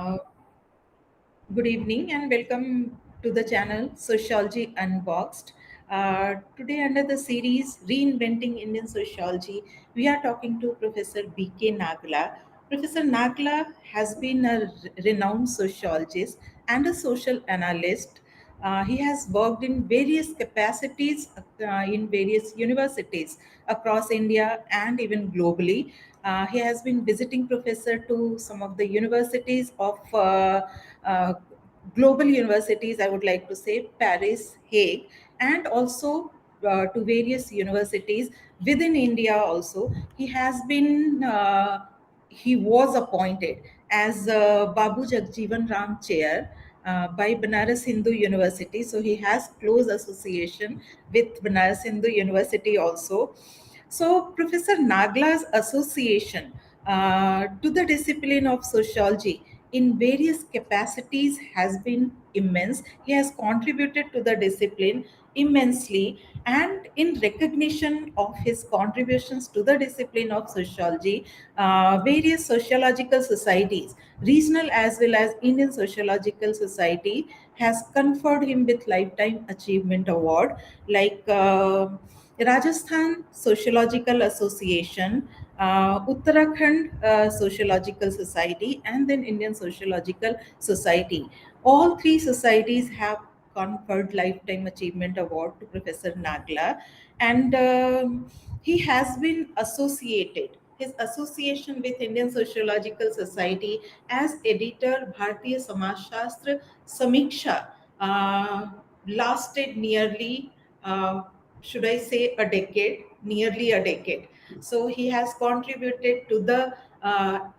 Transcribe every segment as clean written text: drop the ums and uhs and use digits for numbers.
Uh, Good evening and welcome to the channel Sociology Unboxed. Today, under the series Reinventing Indian Sociology, we are talking to Professor B.K. Nagla. Professor Nagla has been a renowned sociologist and a social analyst. He has worked in various capacities in various universities across India and even globally. He has been visiting professor to some of the universities of uh, global universities, I would like to say Paris, Hague, and also to various universities within India also. He was appointed as Babu Jagjeevan Ram Chair by Banaras Hindu University. So he has close association with Banaras Hindu University also. So Professor Nagla's association to the discipline of sociology in various capacities has been immense. He has contributed to the discipline immensely, and in recognition of his contributions to the discipline of sociology, various sociological societies, regional as well as Indian Sociological Society, has conferred him with Lifetime Achievement Award, like Rajasthan Sociological Association, Uttarakhand Sociological Society, and then Indian Sociological Society. All three societies have conferred Lifetime Achievement Award to Professor Nagla, and he has been associated. His association with Indian Sociological Society as editor Bharatiya Samaj Shastra Samiksha lasted nearly, should I say, a decade, nearly a decade. So he has contributed to the,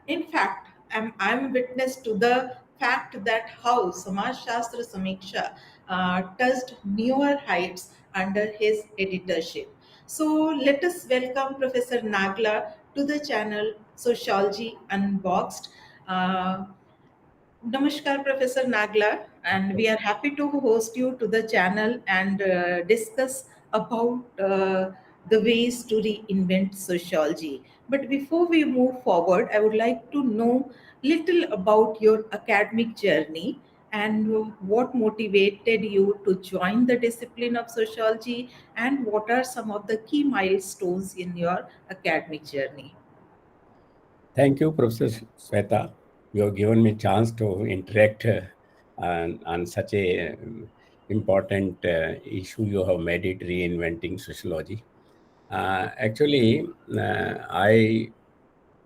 in fact, I'm witness to the fact that how Samaj Shastra Samiksha touched newer heights under his editorship. So let us welcome Professor Nagla to the channel Sociology Unboxed. Uh, Namaskar, Professor Nagla, and we are happy to host you to the channel and discuss about the ways to reinvent sociology. But before we move forward, I would like to know little about your academic journey and what motivated you to join the discipline of sociology, and what are some of the key milestones in your academic journey. Thank you, Professor Sweta. You have given me chance to interact on such a important issue. You have made it reinventing sociology. Actually, I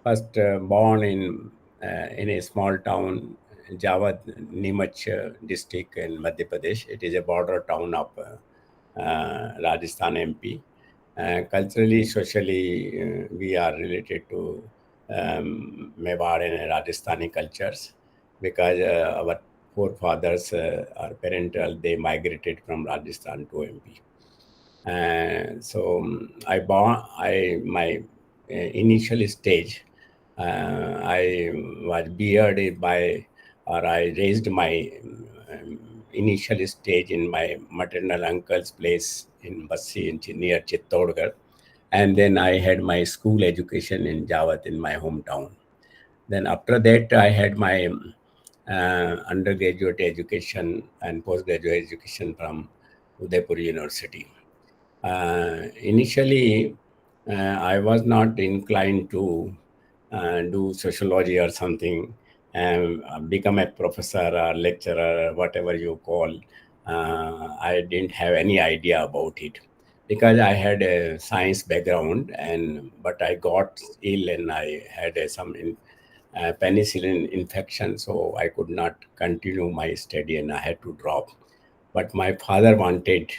first born in a small town, Jawad, Nimach district in Madhya Pradesh. It is a border town of Rajasthan MP. Culturally, socially, we are related to Mewar and Rajasthani cultures because our forefathers, our parental, they migrated from Rajasthan to MP. My initial stage, I was bearded by, or I raised my initial stage in my maternal uncle's place in Bassi, near Chittorgarh. And then I had my school education in Jawat in my hometown. Then after that, I had my undergraduate education and postgraduate education from Udaipur University. Initially, I was not inclined to do sociology or something and become a professor or lecturer, whatever you call. I didn't have any idea about it because I had a science background, and but I got ill and I had some penicillin infection, so I could not continue my study and I had to drop. But my father wanted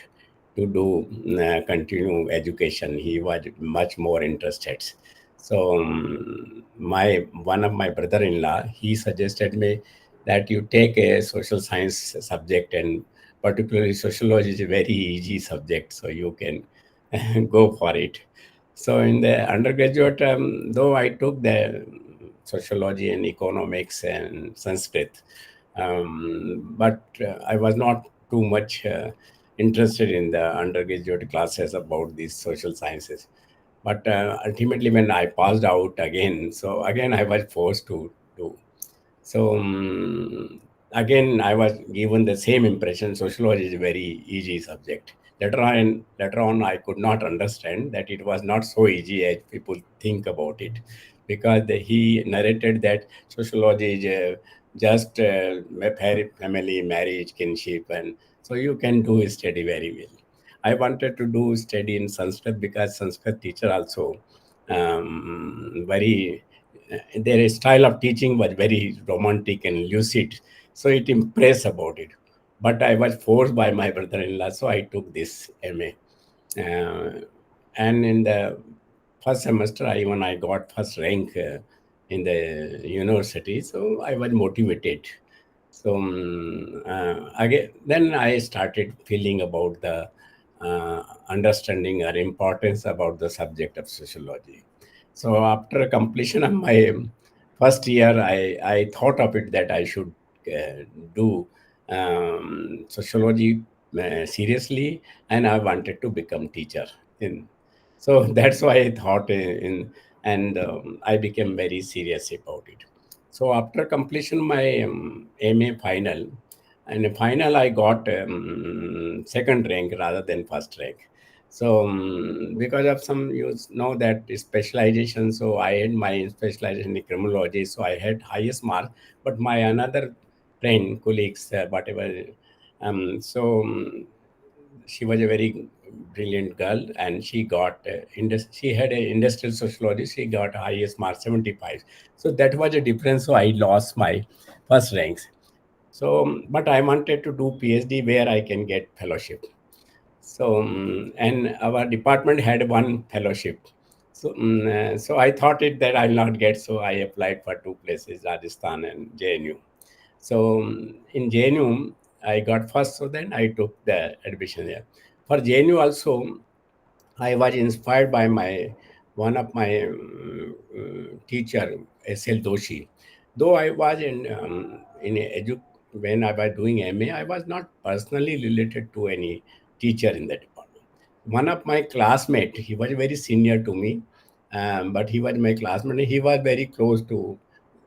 to do continue education. He was much more interested. So my one of my brother-in-law, he suggested me that you take a social science subject, and particularly sociology is a very easy subject, so you can go for it. So in the undergraduate, though I took the sociology and economics and Sanskrit, but I was not too much interested in the undergraduate classes about these social sciences. But ultimately, when I passed out again, so again I was forced to do. So again, I was given the same impression. Sociology is a very easy subject. Later on, I could not understand that it was not so easy as people think about it, because he narrated that sociology is just family, marriage, kinship, and so you can do study very well. I wanted to do study in Sanskrit because Sanskrit teacher also very their style of teaching was very romantic and lucid, so it impressed about it. But I was forced by my brother-in-law, so I took this MA. And in the first semester, I got first rank in the university, so I was motivated. So again, then I started feeling about the understanding or importance about the subject of sociology. So after completion of my first year, I thought of it that I should do sociology seriously, and I wanted to become teacher. In so that's why I thought in, and I became very serious about it. So after completion my MA final, and in final I got second rank rather than first rank. So because of some you know that specialization, so I had my specialization in criminology, so I had highest mark. But my another friend colleagues whatever, so she was a very brilliant girl, and she got she had a industrial sociology. She got highest mark 75. So that was a difference. So I lost my first ranks. So, but I wanted to do PhD where I can get fellowship. So, and our department had one fellowship. So, so I thought it that I'll not get. So I applied for two places, Rajasthan and JNU. So in JNU, I got first. So then I took the admission there. For JNU also, I was inspired by my one of my teacher, S.L. Doshi. Though I was when I was doing MA, I was not personally related to any teacher in the department. One of my classmate, he was very senior to me, but he was my classmate. He was very close to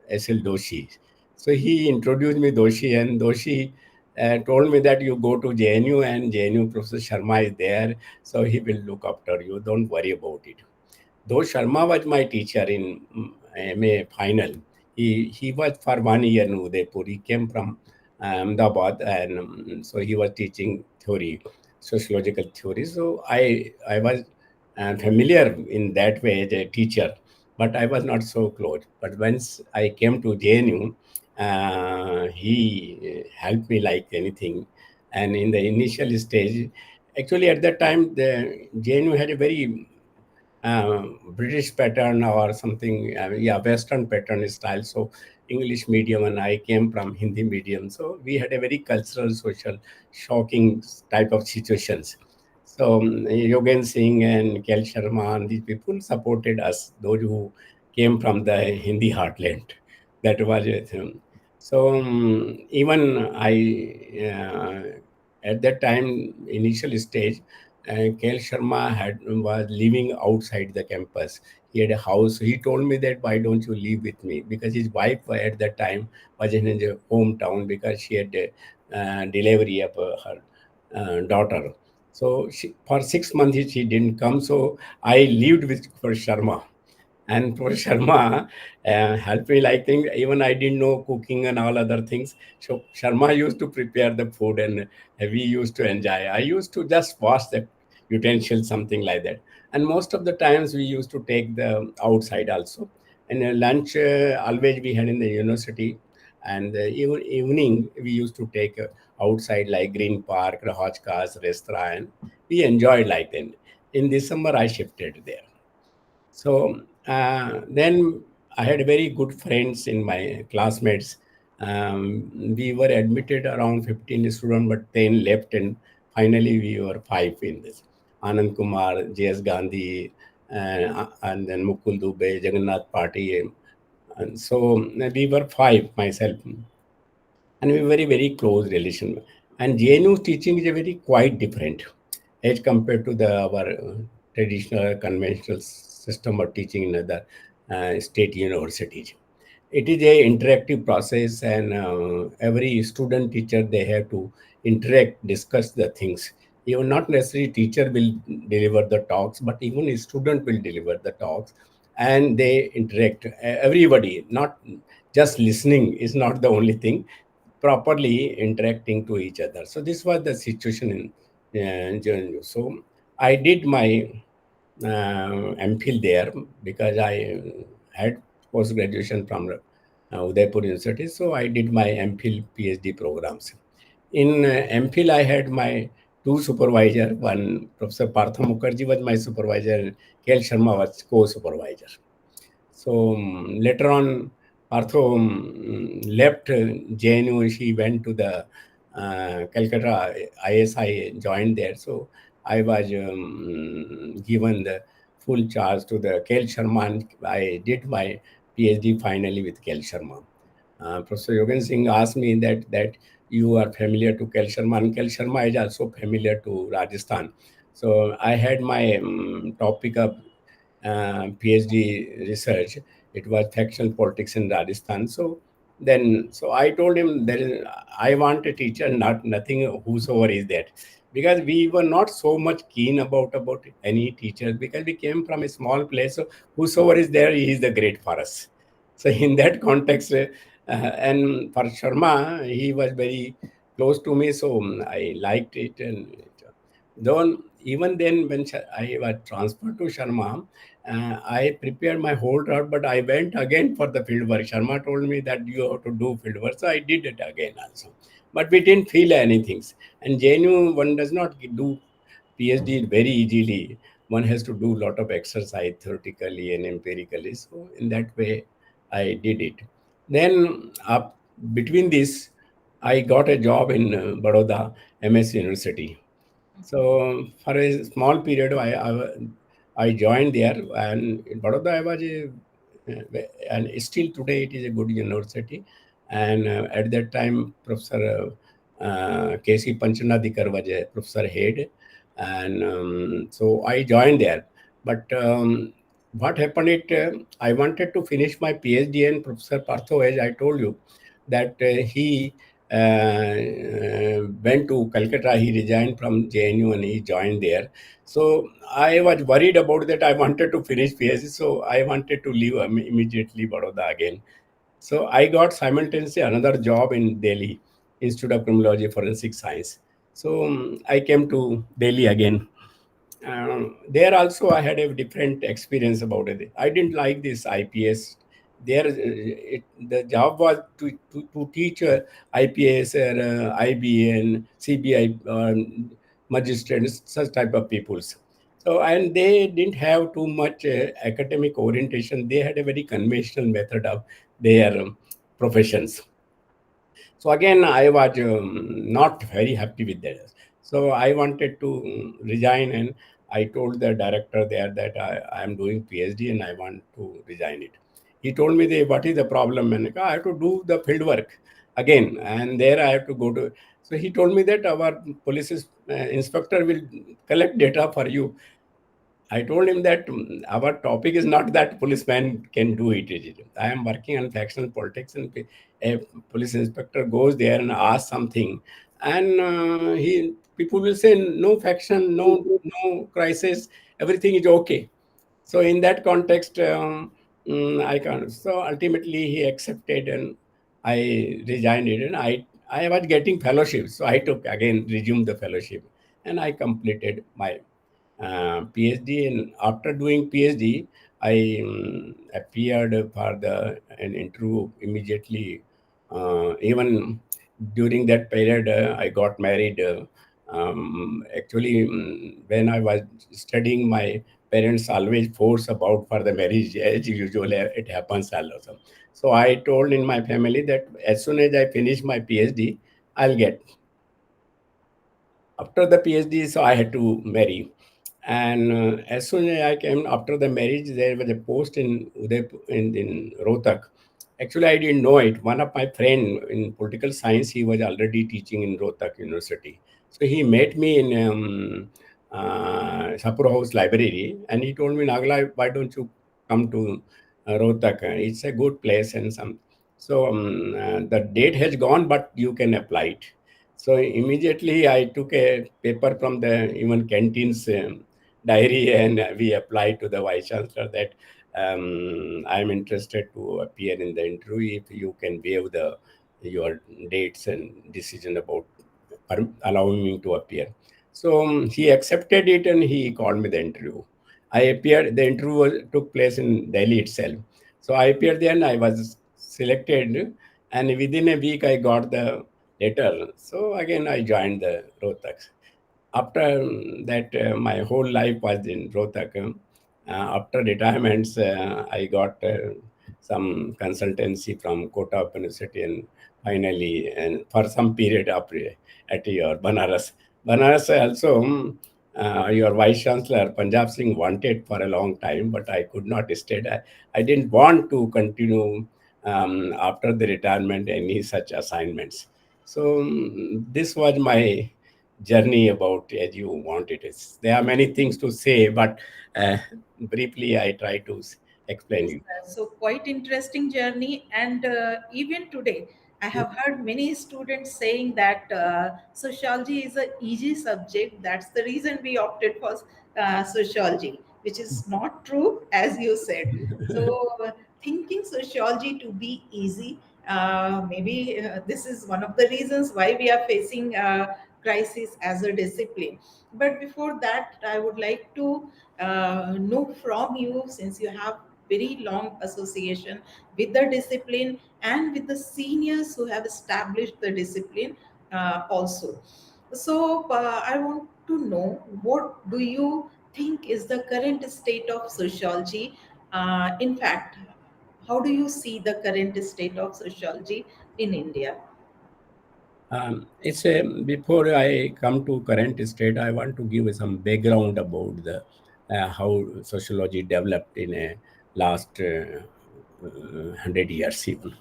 S.L. Doshi. So he introduced me Doshi, and Doshi told me that you go to JNU, and JNU Professor Sharma is there, so he will look after you. Don't worry about it. Though Sharma was my teacher in MA final, he was for 1 year in Udaipur. He came from Ahmedabad, and so he was teaching theory, sociological theory. So I was familiar in that way as a teacher, but I was not so close. But once I came to JNU, he helped me like anything. And in the initial stage, actually at that time, the JNU had a very British pattern or something, yeah, Western pattern style. So English medium, and I came from Hindi medium. So we had a very cultural, social, shocking type of situations. So Yogen Singh and Kel Sharma and these people supported us, those who came from the Hindi heartland. That was it. So even at that time, initial stage, Kel Sharma was living outside the campus. He had a house. He told me that why don't you live with me? Because his wife at that time was in his hometown because she had a delivery of her daughter. So for 6 months she didn't come. So I lived with for Sharma. And for Sharma, helped me like things. Even I didn't know cooking and all other things. So Sharma used to prepare the food, and we used to enjoy. I used to just wash the utensils, something like that. And most of the times we used to take the outside also. And lunch always we had in the university. And even evening we used to take outside like Green Park, Rahajkas, restaurant. And we enjoyed like then. In December I shifted there. So then I had very good friends in my classmates. We were admitted around 15 students, but 10 left, and finally we were five in this. Anand Kumar, J.S. Gandhi, and then Mukul Dubey, Jagannath Party. And so we were five, myself, and we were very, very close relation. And JNU teaching is a very quite different as compared to the our traditional conventional system of teaching in other state universities. it is a interactive process, and every student teacher, they have to interact, discuss the things. Even not necessarily teacher will deliver the talks, but even a student will deliver the talks, and they interact. Everybody, not just listening is not the only thing, properly interacting to each other. So this was the situation in JNU. So I did my MPhil there, because I had post graduation from Udaipur University. So I did my MPhil PhD programs. In MPhil, I had my two supervisor. One, Professor Partha Mukherjee was my supervisor, and KL Sharma was co-supervisor. So later on, Partho left JNU. She went to the Calcutta ISI, joined there. So I was given the full charge to the KL Sharma, and I did my PhD finally with KL Sharma. Professor Yogen Singh asked me that you are familiar to KL Sharma, and KL Sharma is also familiar to Rajasthan. So I had my topic of PhD research. It was factional politics in Rajasthan. So I told him I want a teacher, not nothing whosoever is that, because we were not so much keen about any teachers, because we came from a small place. So whosoever is there, he is the great for us. So in that context, and for Sharma, he was very close to me, so I liked it. And though even then, when I was transferred to Sharma, I prepared my whole route, but I went again for the field work. Sharma told me that you have to do field work, so I did it again also. But we didn't feel anything. And JNU, one does not do PhD very easily. One has to do a lot of exercise theoretically and empirically. So in that way, I did it. Then up between this, I got a job in Baroda MS University. So for a small period, I joined there, and in Baroda I was and still today it is a good university. And at that time, Professor K.C. Panchanadikar was a professor head, and so I joined there. But what happened? I wanted to finish my PhD, and Professor Partho, as I told you, that he went to Calcutta. He resigned from JNU and he joined there. So I was worried about that. I wanted to finish PhD, so I wanted to leave immediately Baroda again. So I got simultaneously another job in Delhi, Institute of Criminology Forensic Science. So I came to Delhi again. There also I had a different experience about it. I didn't like this IPS. There, the job was to teach IPS or IBN, CBI, magistrates, such type of peoples. So, and they didn't have too much academic orientation. They had a very conventional method of their professions. So again, I was not very happy with that. So I wanted to resign, and I told the director there that I am doing PhD and I want to resign it. He told me, what is the problem? And I have to do the field work again, and there I have to go to. So he told me that our police inspector will collect data for you. I told him that our topic is not that policeman can do it. I am working on factional politics, and a police inspector goes there and asks something, and he people will say no faction, no crisis, everything is okay. So in that context, I can't. So ultimately, he accepted, and I resigned it, and I was getting fellowship, so I took again resumed the fellowship, and I completed my PhD. And after doing PhD, I appeared for an interview immediately. Even during that period, I got married. Actually, when I was studying, my parents always force about for the marriage, as usual it happens also. So I told in my family that as soon as I finish my PhD, I'll get. After the PhD, so I had to marry. And as soon as I came after the marriage, there was a post in Udaipur, in Rohtak. Actually, I didn't know it. One of my friend in political science, he was already teaching in Rohtak University. So he met me in Sapura House Library, and he told me, Nagla, why don't you come to Rohtak. It's a good place and some. So the date has gone, but you can apply it. So immediately I took a paper from the even canteen's diary and we applied to the vice chancellor that I'm interested to appear in the interview if you can waive the your dates and decision about allowing me to appear. So he accepted it and he called me the interview. I appeared. The interview took place in Delhi itself. So I appeared there and I was selected. And within a week, I got the letter. So again, I joined the Rohtak. After that, my whole life was in Rohtak. After retirements, I got some consultancy from Kota University and finally, and for some period up at your Banaras. Banaras also, your Vice Chancellor, Punjab Singh, wanted for a long time, but I could not stay. I didn't want to continue after the retirement any such assignments. So this was my journey about as you want it is. There are many things to say, but uh, briefly I try to explain Yes, you. so quite interesting journey, and even today, I have heard many students saying that sociology is a easy subject. That's the reason we opted for sociology, which is not true, as you said. So, thinking sociology to be easy, maybe this is one of the reasons why we are facing crisis as a discipline. But before that, I would like to know from you, since you have very long association with the discipline and with the seniors who have established the discipline also. So I want to know, what do you think is the current state of sociology? In fact, how do you see the current state of sociology in India? It's a, before I come to current state, I want to give some background about the how sociology developed in a last 100 years even. Yes.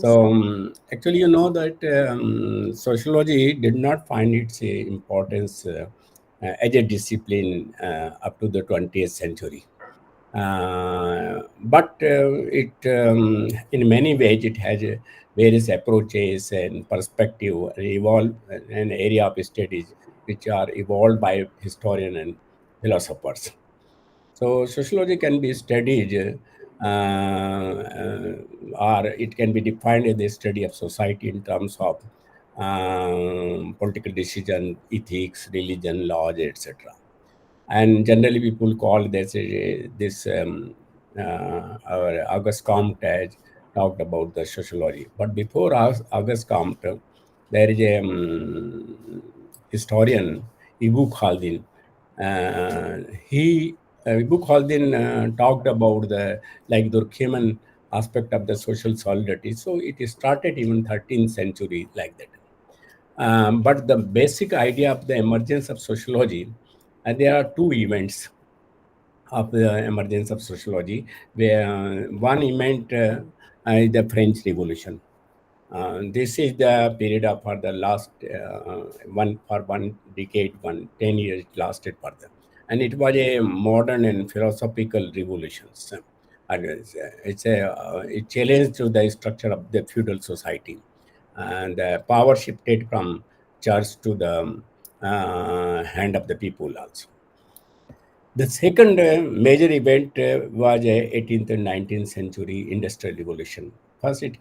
So actually, you know that sociology did not find its importance as a discipline up to the 20th century. But it, in many ways, it has various approaches and perspective, evolve an area of studies which are evolved by historian and philosophers. So sociology can be studied, or it can be defined as the study of society in terms of political decision, ethics, religion, laws, etc. And generally people call this our August Comte has talked about the sociology. But before August Comte, there is a historian, Ibu Khaldun. He Ibu Khaldun talked about the like Durkheim aspect of the social solidarity. So it started even 13th century like that. But the basic idea of the emergence of sociology, there are two events of the emergence of sociology. Where one event is the French Revolution. This is the period of for the last one decade, 10 years it lasted further, and it was a modern and philosophical revolutions. And it challenged to the structure of the feudal society, and power shifted from church to the hand of the people also. The second major event was 18th and 19th century industrial revolution. First, it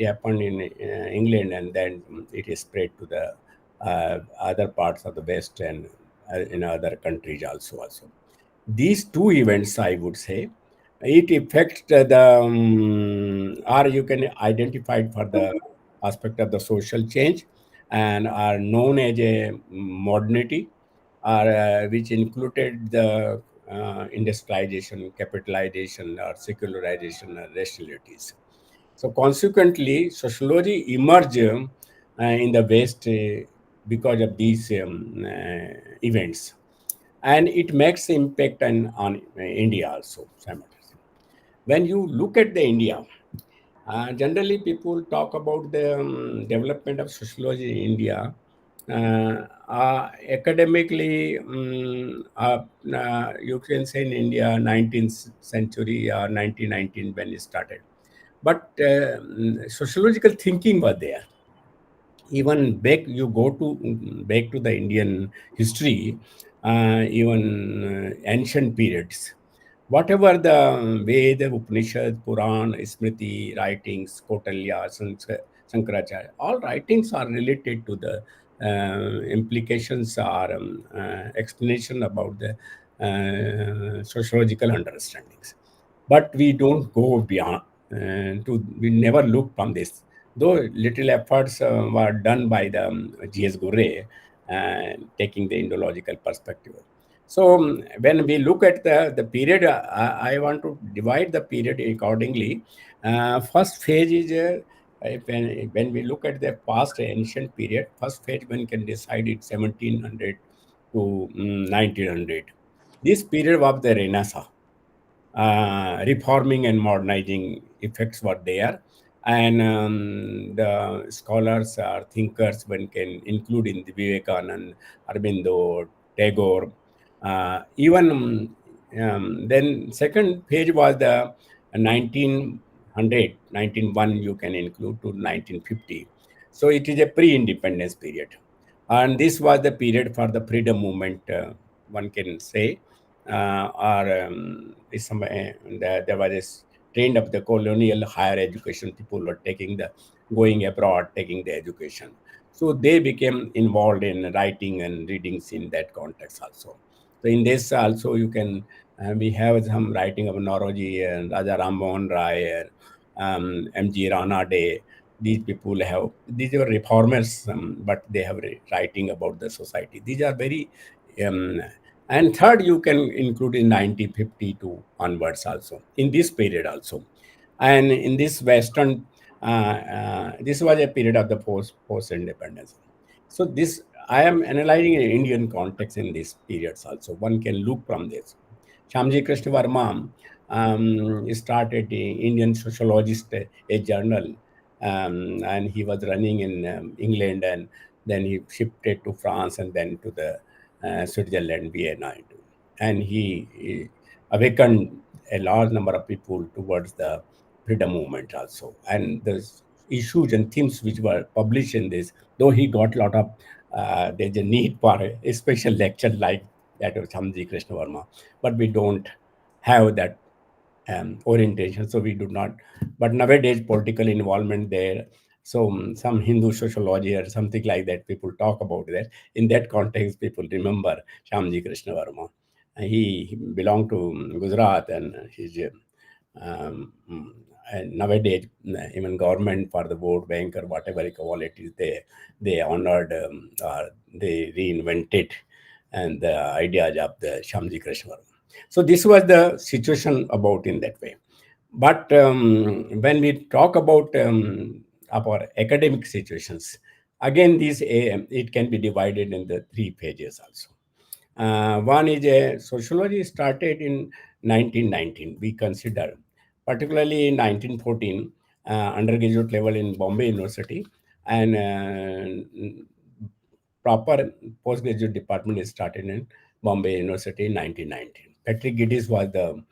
happened in England, and then it is spread to the other parts of the West and in other countries also. These two events, I would say, it affects or you can identify it for the aspect of the social change, and are known as a modernity, or which included the industrialization, capitalization, or secularization, or rationalities. So consequently, sociology emerged in the West because of these events, and it makes impact on India also simultaneously. When you look at the India, generally people talk about the development of sociology in India academically, you can say in India, 19th century or 1919 when it started. But sociological thinking was there. Even back, you go to back to the Indian history, even ancient periods. Whatever the Veda, Upanishad, Puran, Smriti writings, Kautilya, Sankaracharya, all writings are related to the implications or explanation about the sociological understandings. But we don't go beyond. We never look from this. Though little efforts were done by the G.S. Gurre, taking the Indological perspective. So when we look at the period, I want to divide the period accordingly. First phase is when we look at the past ancient period, first phase one can decide it 1700 to 1900. This period of the Renaissance, reforming and modernizing effects were there. And the scholars or thinkers one can include in the Vivekanand, Arbindo, Tagore. Even then second page was the 1900, 1901 you can include to 1950. So it is a pre-independence period. And this was the period for the freedom movement, one can say, or there was this trend of the colonial higher education. People were taking the going abroad, taking the education. So they became involved in writing and readings in that context also. So in this also you can we have some writing of Nauroji and Raja Ram Mohan Rai and M.G. Rana Day. These people have, these are reformers, but they have writing about the society. These are very um, and third, you can include in 1952 onwards also, in this period also. And in this Western, this was a period of the post-independence. So this, I am analyzing an Indian context in these periods also. One can look from this. Shyamji Krishna Varma started the Indian Sociologist, a journal, and he was running in England, and then he shifted to France and then to the Switzerland, Vienna, and he awakened a large number of people towards the freedom movement also. And the issues and themes which were published in this, though he got a lot of, there's a need for a special lecture like that of Shamji Krishna Varma, but we don't have that orientation, so we do not. But nowadays, political involvement there. So some Hindu sociology or something like that, people talk about that. In that context, people remember Shyamji Krishna Varma. He belonged to Gujarat, and he's and nowadays even government for the vote bank or whatever you call it is, they honored or they reinvented and the ideas of the Shyamji Krishna Varma. So this was the situation about in that way. But when we talk about our academic situations, again, these it can be divided in the three pages also. One is sociology started in 1919. We consider, particularly in 1914, undergraduate level in Bombay University, and proper postgraduate department is started in Bombay University in 1919. Patrick Giddis was the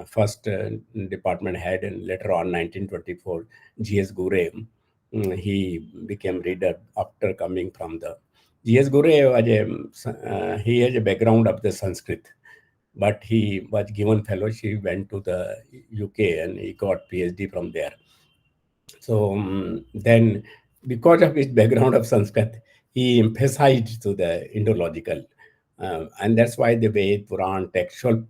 first department head, and later on 1924, G.S. Gure, he became reader after coming from the. G.S. Gure was he has a background of the Sanskrit, but he was given fellowship. He went to the UK and he got PhD from there. So then, because of his background of Sanskrit, he emphasized to the Indological, and that's why the Ved, Puran, textual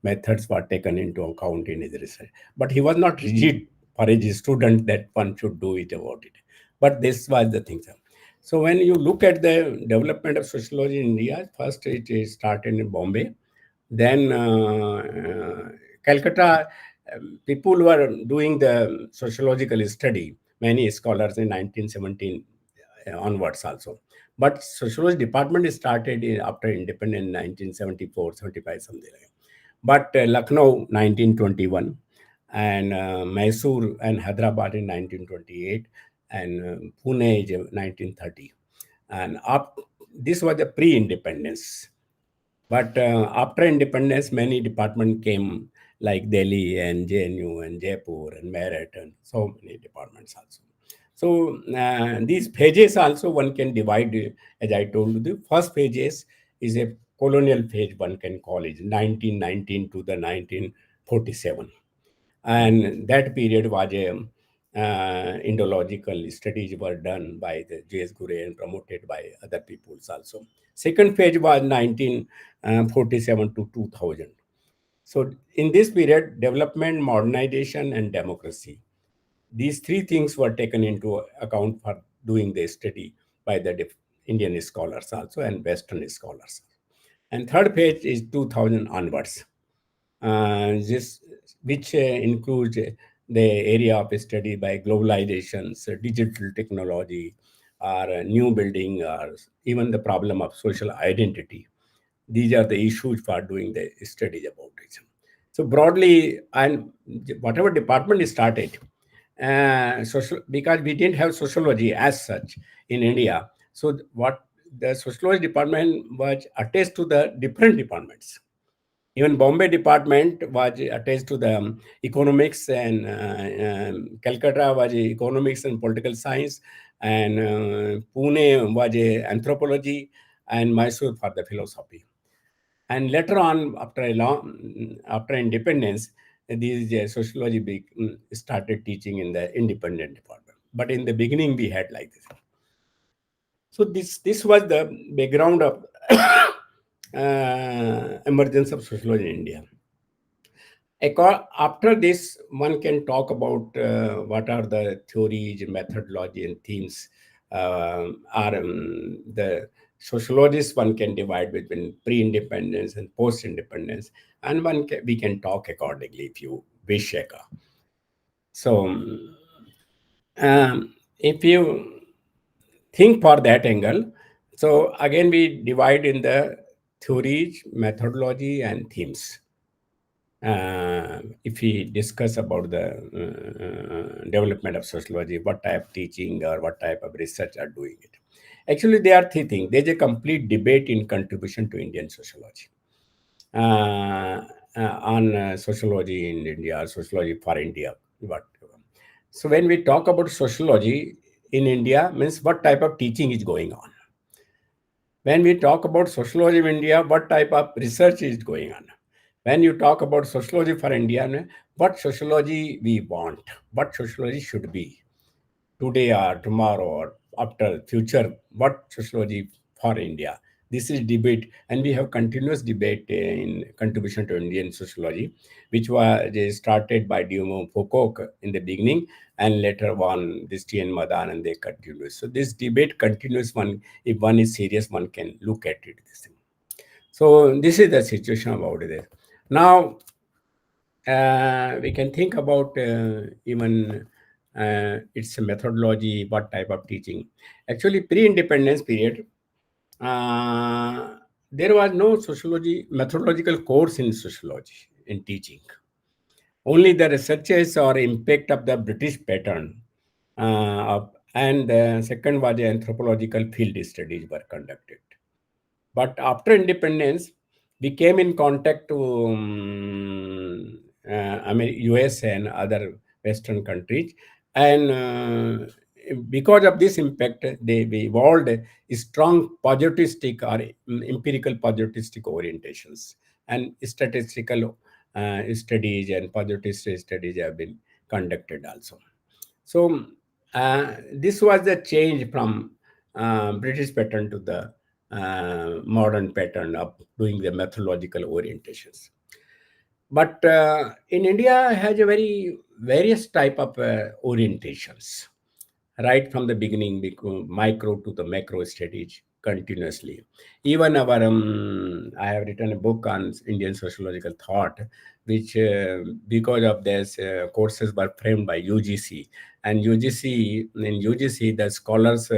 methods were taken into account in his research. But he was not rigid for his student that one should do it about it. But this was the thing. So when you look at the development of sociology in India, first it is started in Bombay, then Calcutta, people were doing the sociological study, many scholars in 1917 onwards also. But sociology department started after independence in 1974, 75, something like that. But Lucknow, 1921, and Mysore and Hyderabad in 1928, and Pune is 1930. And this was the pre-independence. But after independence, many departments came, like Delhi and JNU and Jaipur and Meerut, and so many departments also. So these phases also one can divide, as I told you. The first phases is a colonial phase, one can call it 1919 to the 1947. And that period was a Indological studies were done by the J.S. Gure and promoted by other peoples also. Second phase was 1947 to 2000. So in this period, development, modernization, and democracy. These three things were taken into account for doing the study by the Indian scholars also and Western scholars. And third phase is 2000 onwards, this which includes the area of study by globalizations, digital technology, or new building, or even the problem of social identity. These are the issues for doing the studies about it. So broadly, and whatever department is started, because we didn't have sociology as such in India. So what the sociology department was attached to the different departments. Even Bombay department was attached to the economics, and Calcutta was economics and political science, and Pune was anthropology, and Mysore for the philosophy. And later on, after independence, these sociology started teaching in the independent department. But in the beginning, we had like this. So this was the background of emergence of sociology in India. After this, one can talk about what are the theories, methodology, and themes. Are the sociologists one can divide between pre-independence and post-independence, and we can talk accordingly if you wish, Eka. So, if you think for that angle, so again we divide in the theories, methodology, and themes. If we discuss about the development of sociology, what type of teaching or what type of research are doing it. Actually, there are three things. There's a complete debate in contribution to Indian sociology. On sociology in India, or sociology for India. So when we talk about sociology in India, means what type of teaching is going on. When we talk about sociology in India, what type of research is going on. When you talk about sociology for India, what sociology we want, what sociology should be today or tomorrow or after future, what sociology for India. This is debate, and we have continuous debate in contribution to Indian sociology, which was started by Dumo Foucault in the beginning, and later on this T. N. Madan, and they continue. So this debate continues. One, if one is serious, one can look at it. This thing. So this is the situation about it. Now we can think about even its methodology, what type of teaching. Actually, pre-independence period, there was no sociology methodological course in sociology in teaching. Only the researches or impact of the British pattern, and second was the anthropological field studies were conducted. But after independence, we came in contact to US and other Western countries, and because of this impact, they evolved a strong positivistic or empirical positivistic orientations, and statistical studies and positivist studies have been conducted also. So this was the change from British pattern to the modern pattern of doing the methodological orientations. But in India has a very various type of orientations, right from the beginning, micro to the macro studies continuously. Even our I have written a book on Indian sociological thought, which because of this courses were framed by UGC, and UGC the scholars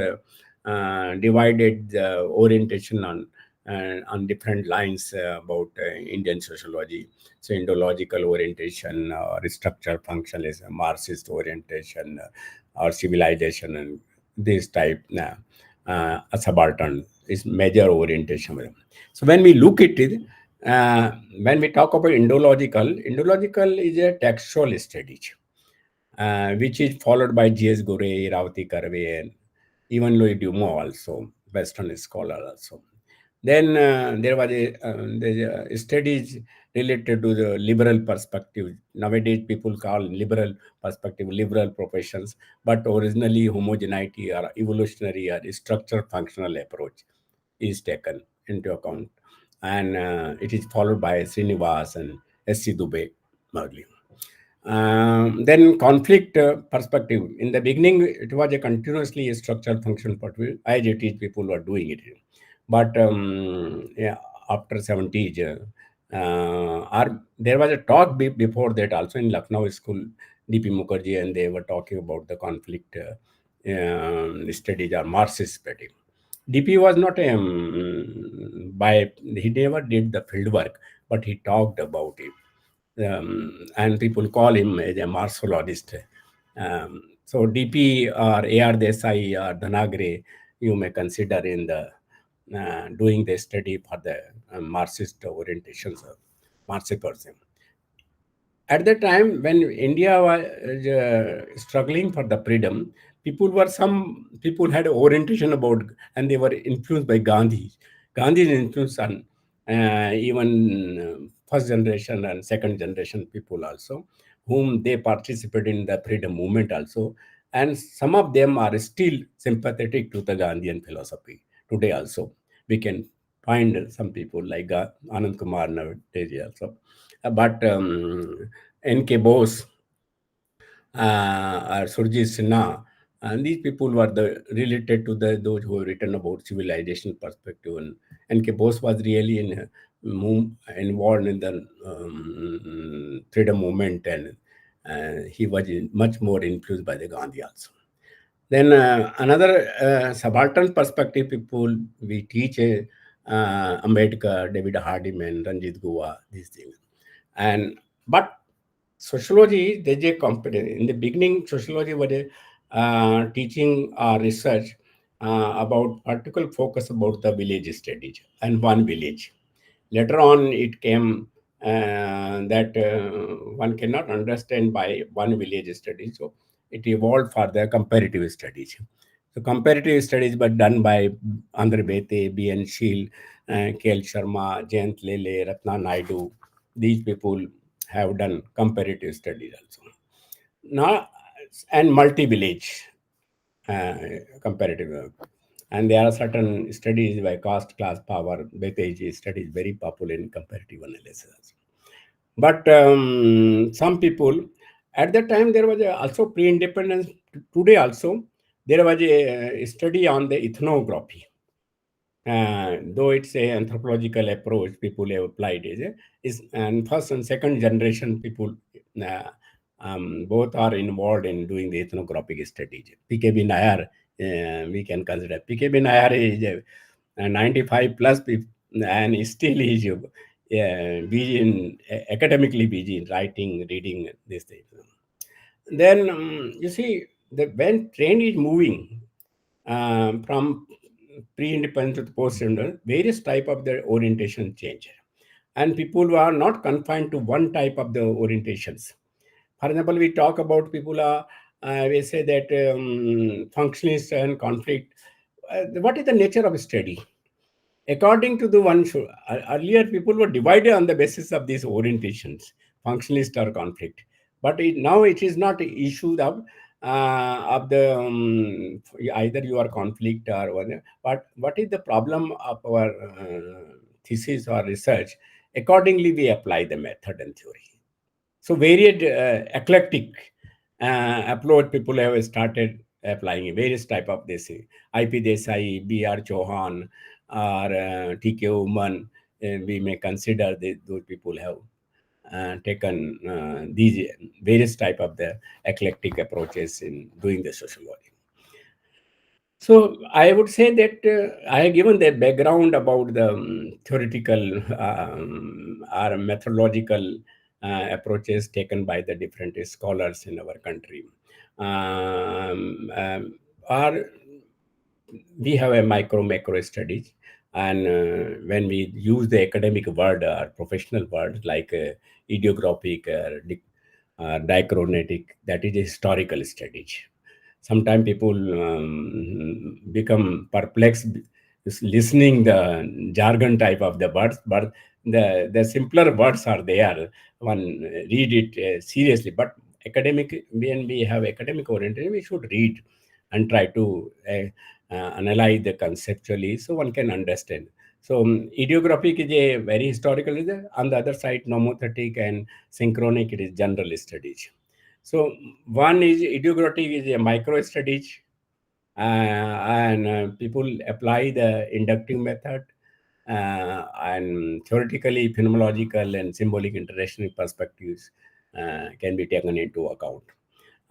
divided the orientation on different lines about Indian sociology. So Indological orientation, or structure functionalism, Marxist orientation, or civilization, and this type. a subaltern is major orientation. So when we look at it, when we talk about Indological is a textual study, which is followed by G.S. Gore, Ravati Karve, and even Louis Dumont also, Western scholar also. Then there was studies related to the liberal perspective. Nowadays, people call liberal perspective liberal professions, but originally homogeneity or evolutionary or structure functional approach is taken into account, and it is followed by Srinivas and S.C. Dubey early. Then conflict perspective. In the beginning, it was a continuously structured function perspective, as it is people were doing it. But yeah, after 70s, there was a talk before that also in Lucknow school, D.P. Mukherjee, and they were talking about the conflict studies or Marxist study. DP was not a he never did the field work, but he talked about it, and people call him as a martialist. So DP or AR Desai or Dhanagre, you may consider in the doing the study for the Marxist orientations of Marxism. At the time when India was struggling for the freedom, some people had orientation about, and they were influenced by Gandhi. Gandhi's influence on even first generation and second generation people also, whom they participated in the freedom movement also, and some of them are still sympathetic to the Gandhian philosophy today also. We can find some people like Anand Kumar nowadays also. But N.K. Bose or Surjit Sinha, and these people were related to those who have written about civilization perspective. And N.K. Bose was really involved in the freedom movement, and he was much more influenced by the Gandhi also. Then another subaltern perspective people we teach Ambedkar, David Hardiman, Ranjit Gua, these things. And but sociology, there's a competence. In the beginning, sociology was a teaching research about particular focus about the village studies and one village. Later on, it came that one cannot understand by one village study, so it evolved for the comparative studies. So comparative studies were done by Andhra Bete, B.N. Sheel, K.L. Sharma, Jayant Lele, Ratna Naidu. These people have done comparative studies also. Now, and multi-village uh, comparative. And there are certain studies by caste, class, power. Bete study is very popular in comparative analysis. But some people, at that time, there was also pre-independence. Today also, there was a study on the ethnography. Though it's a anthropological approach, people have applied it. Is and first and second generation people uh, both are involved in doing the ethnographic studies. PKB Nayar, we can consider PKB Nayar is 95 plus people, and still is busy in academically busy in writing, reading these things. Then you see that when train is moving from pre-independent to post-independent, various type of the orientation change, and people who are not confined to one type of the orientations. For example, we talk about people are we say that functionalist and conflict. What is the nature of study? According to the one earlier, people were divided on the basis of these orientations, functionalist or conflict. But now it is not an issue of the either you are conflict or whatever. But what is the problem of our thesis or research? Accordingly, we apply the method and theory. So varied eclectic approach people have started applying various type of this. IP Desai, BR Chauhan, or TK Uman, we may consider those people have taken these various type of the eclectic approaches in doing the sociology. So I would say that I have given the background about the theoretical or methodological approaches taken by the different scholars in our country. Are we have a micro macro studies, and when we use the academic word or professional word like ideographic or dichromatic, that is a historical studies. Sometimes people become perplexed listening the jargon type of the words, but the simpler words are there. One read it seriously, but academic, when we have academic orientation, we should read and try to analyze the conceptually so one can understand. So ideographic is a very historical, on the other side nomothetic and synchronic, it is general studies. So one is ideographic is a micro studies, and people apply the inductive method, and theoretically phenomenological and symbolic international perspectives can be taken into account.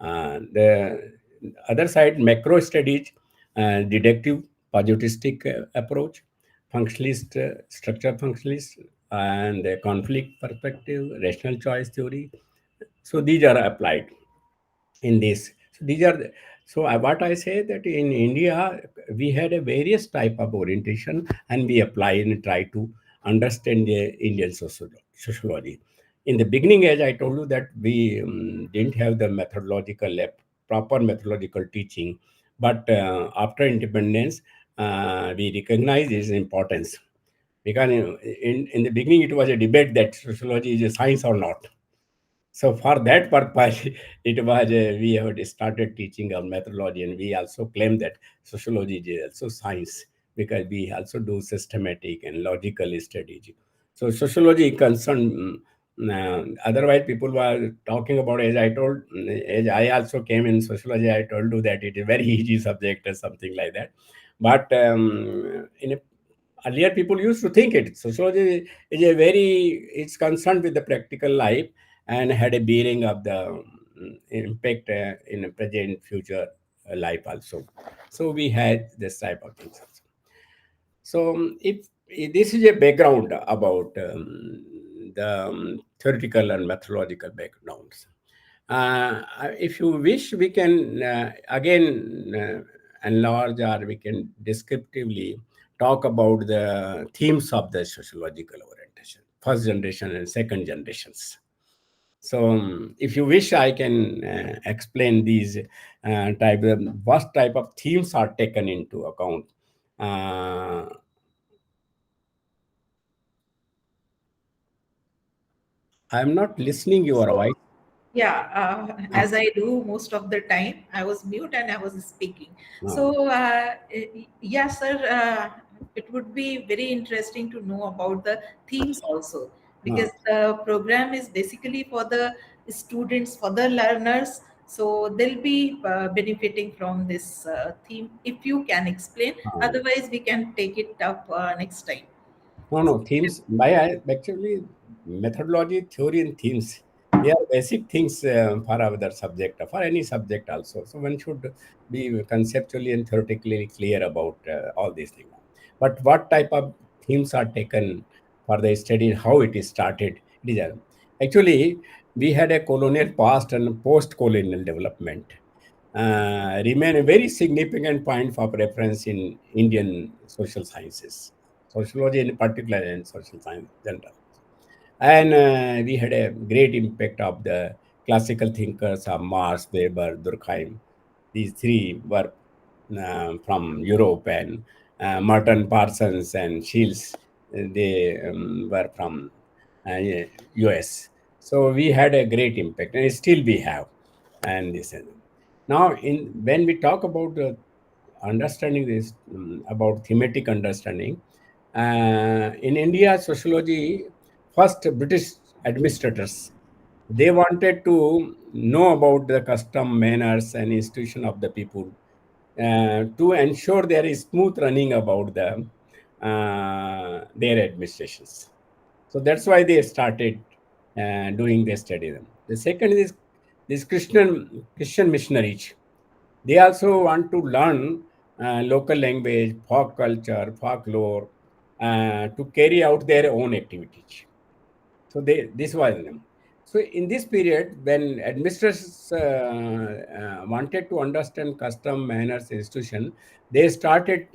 The other side, macro studies, deductive positivistic approach, functionalist, structure functionalist, and the conflict perspective, rational choice theory. So these are applied in this. So these are so what I say that in India we had a various type of orientation, and we apply and try to understand the Indian sociology. In the beginning, as I told you, that we didn't have the proper methodological teaching, but after independence, we recognize its importance, because in the beginning it was a debate that sociology is a science or not. So for that purpose, it was we have started teaching our methodology, and we also claim that sociology is also science, because we also do systematic and logical studies. So sociology concerned. Otherwise, people were talking about, as I told, as I also came in sociology, I told you that it is very easy subject or something like that. But in a earlier people used to think it sociology is a very, it's concerned with the practical life and had a bearing of the impact in the present future life also. So we had this type of things also. So if this is a background about the theoretical and methodological backgrounds. If you wish, we can again enlarge, or we can descriptively talk about the themes of the sociological orientation, first generation and second generations. So, if you wish, I can explain these what type of themes are taken into account. Uh, I am not listening your So, voice. yeah, Ah, as I do most of the time, I was mute and I was speaking. ah, So, yeah, sir, it would be very interesting to know about the themes also, ah, because the program is basically for the students, for the learners. So, they'll be benefiting from this theme if you can explain. ah. Otherwise, we can take it up next time. No, no, themes. Actually, methodology, theory, and themes. They are basic things for our subject, for any subject also. So one should be conceptually and theoretically clear about all these things. But what type of themes are taken for the study, how it is started? It is actually, we had a colonial past and post-colonial development. Remain a very significant point of reference in Indian social sciences, sociology in particular, and social science general. And we had a great impact of the classical thinkers of Marx, Weber, Durkheim. These three were from Europe, and Merton, Parsons, and Shields, they were from US. So we had a great impact, and still we have. And this and now, in when we talk about understanding this, about thematic understanding, in India, sociology, first British administrators, they wanted to know about the custom, manners, and institution of the people to ensure there is smooth running about their administrations. So that's why they started doing their study. The second is this Christian missionaries. They also want to learn local language, folk culture, folklore, to carry out their own activities. So this was them. So in this period, when administrators wanted to understand custom, manners, institution, they started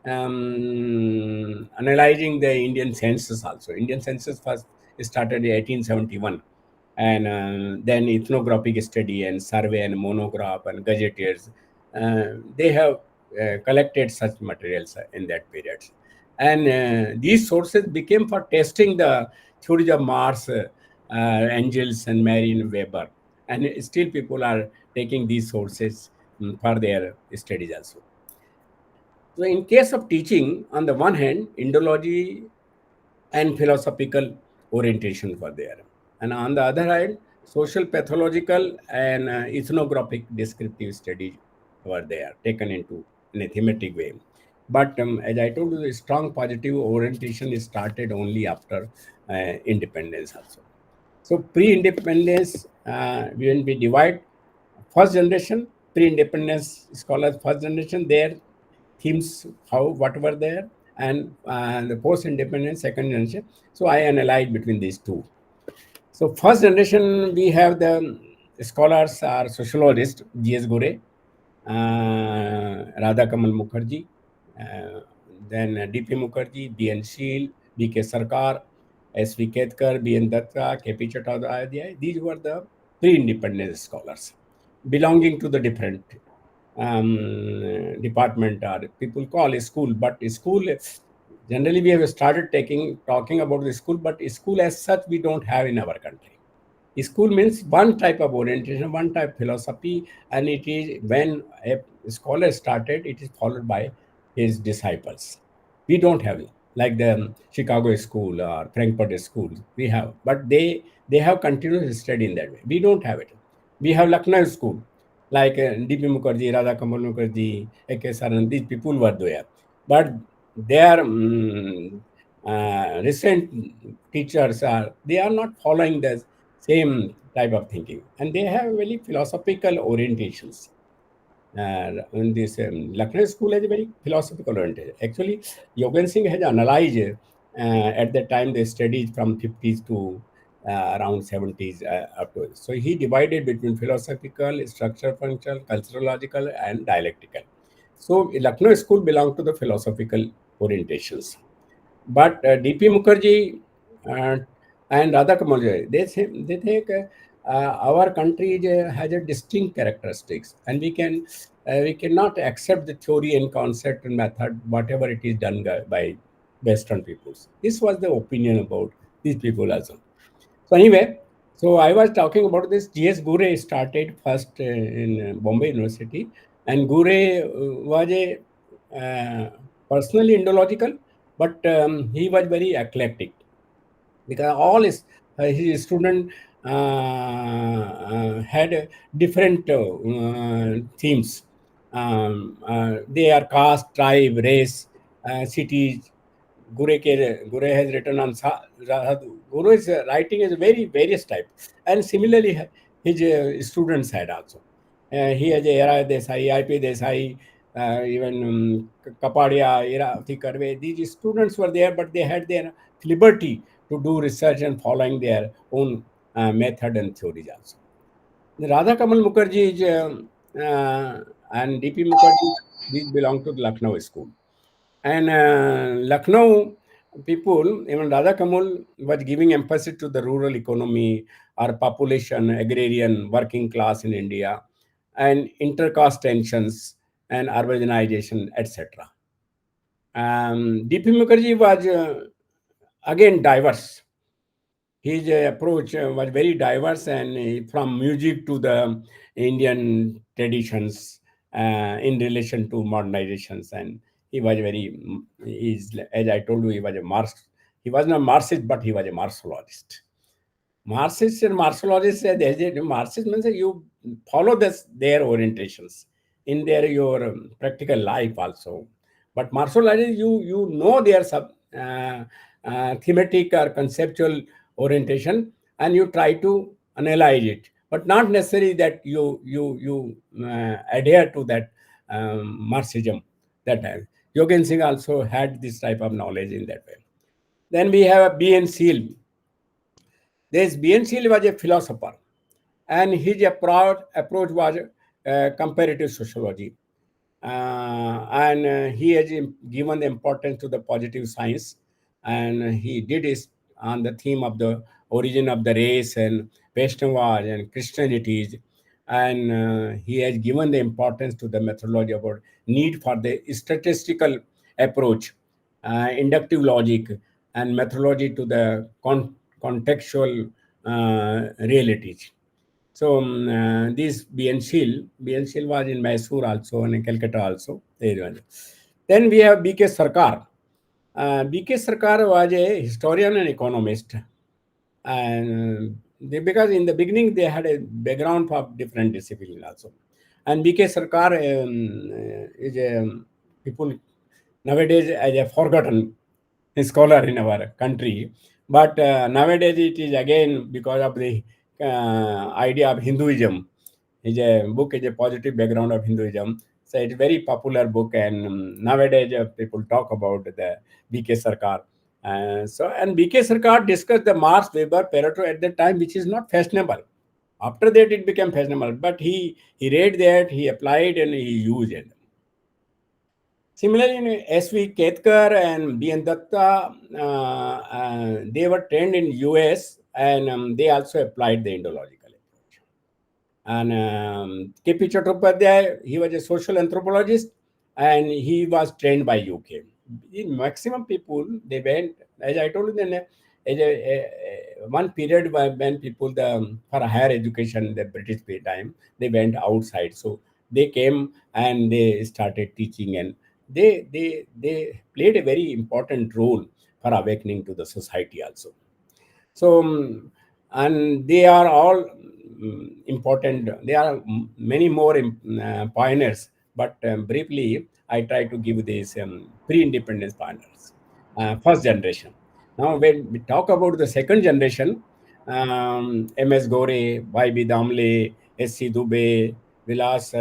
analyzing the Indian census also. Indian census first started in 1871, and then ethnographic study and survey and monograph and gazetteers. They have collected such materials in that period. And these sources became for testing the theories of Mars, Angels, and Marion Weber. And still, people are taking these sources for their studies also. So, in case of teaching, on the one hand, Indology and philosophical orientation were there. And on the other hand, social pathological and ethnographic descriptive studies were there, taken into in a thematic way. But as I told you, the strong positive orientation is started only after independence also. So pre-independence, when we divide first generation, pre-independence scholars, first generation, their themes, how, what were there, and the post-independence, second generation. So I analyze between these two. So first generation, we have the scholars are sociologists, G.S. Gore, Radha Kamal Mukherjee, uh, then D.P. Mukherjee, B.N. Sheel, B.K. Sarkar, S.V. Ketkar, B.N. Datta, K.P. Chattopadhyay. These were the pre-independence scholars belonging to the different department, or people call a school, but school generally we have started talking about the school, but school as such we don't have in our country. School means one type of orientation, one type philosophy, and it is when a scholar started, it is followed by his disciples. We don't have it like the Chicago school or Frankfurt school. We have, but they have continuous study in that way. We don't have it. We have Lucknow school, like D.P. Mukherjee, Radha Kamal Mukherjee, A.K. Saran. These people were there, but their recent teachers are they are not following the same type of thinking, and they have very philosophical orientations. In this Lucknow school has a very philosophical orientation. Actually, Yogen Singh has analyzed at that time they studied from 50s to around 70s upwards. So he divided between philosophical, structural, functional, culturological, and dialectical. So Lucknow school belonged to the philosophical orientations. But D.P. Mukherjee uh, and Radha Kamal, they think our country has a distinct characteristics, and we cannot accept the theory and concept and method whatever it is done by Western peoples. This was the opinion about these people also. So anyway, so I was talking about this. G.S. Gure started first in Bombay University, and Gure was a personally Indological, but he was very eclectic because all his student had different themes. They are caste, tribe, race, cities. Gure has written on Guru's writing is very various type, and similarly his students had also. He has Era Desai, I.P. Desai, even Kapadia, Era Karve. These students were there, but they had their liberty to do research and following their own method and theories also. The Radha Kamal Mukherjee is, and D.P. Mukherjee, these belong to the Lucknow school. And Lucknow people, even Radha Kamal was giving emphasis to the rural economy, our population, agrarian, working class in India, and intercaste tensions and urbanization, etc. D.P. Mukherjee was again diverse. His approach was very diverse, and from music to the Indian traditions in relation to modernizations. And he was very, as I told you, he was a he was not Marxist, but he was a Marxologist. Marxists and Marxologists say Marxist means that you follow their orientations in your practical life also. But Marxologists, you know their thematic or conceptual orientation, and you try to analyze it, but not necessarily that you adhere to that Marxism. That time, Yogen Singh also had this type of knowledge in that way. Then we have B.N. Seal. This BNC was a philosopher, and his approach was comparative sociology. And he has given the importance to the positive science, and he did it on the theme of the origin of the race and Vaishnavas and Christianities, and he has given the importance to the methodology about need for the statistical approach, inductive logic, and methodology to the contextual realities. So this BN Shil was in Mysore also and in Calcutta also. Then we have BK Sarkar. BK Sarkar was a historian and economist, and because in the beginning they had a background for different disciplines also. And BK Sarkar is a people nowadays as a forgotten scholar in our country, but nowadays it is again because of the idea of Hinduism. Is a book is a positive background of Hinduism. So it's a very popular book, and nowadays people talk about the BK Sarkar. And BK Sarkar discussed the Marx Weber Pareto at the time, which is not fashionable. After that, it became fashionable. But he read that, he applied, and he used it. Similarly, S.V. Ketkar and B.N. Datta, they were trained in US, and they also applied the Indological approach. And K.P. Chattopadhyay, he was a social anthropologist, and he was trained by UK. The maximum people, they went, as I told you, then one period when people for higher education, the British time, they went outside. So they came and they started teaching, and they played a very important role for awakening to the society also. So and they are all important. There are many more pioneers, but briefly I try to give these pre-independence pioneers, first generation. Now when we talk about the second generation, MS Gore, YB Damle, SC Dubey, Vilas,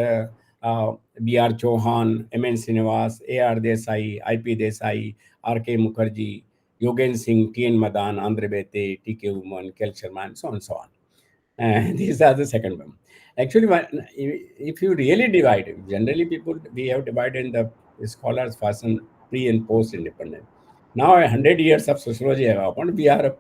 BR Chauhan, MN Srinivas, AR Desai, IP Desai, RK Mukherjee, Yogen Singh, TN Madan, Andre Bete, TK Uman, Kel Sharma, so on and so on. These are the second one. Actually, if you really divide, generally people, we have divided in the scholars fashion pre and post independent. Now, 100 years of sociology have happened. We are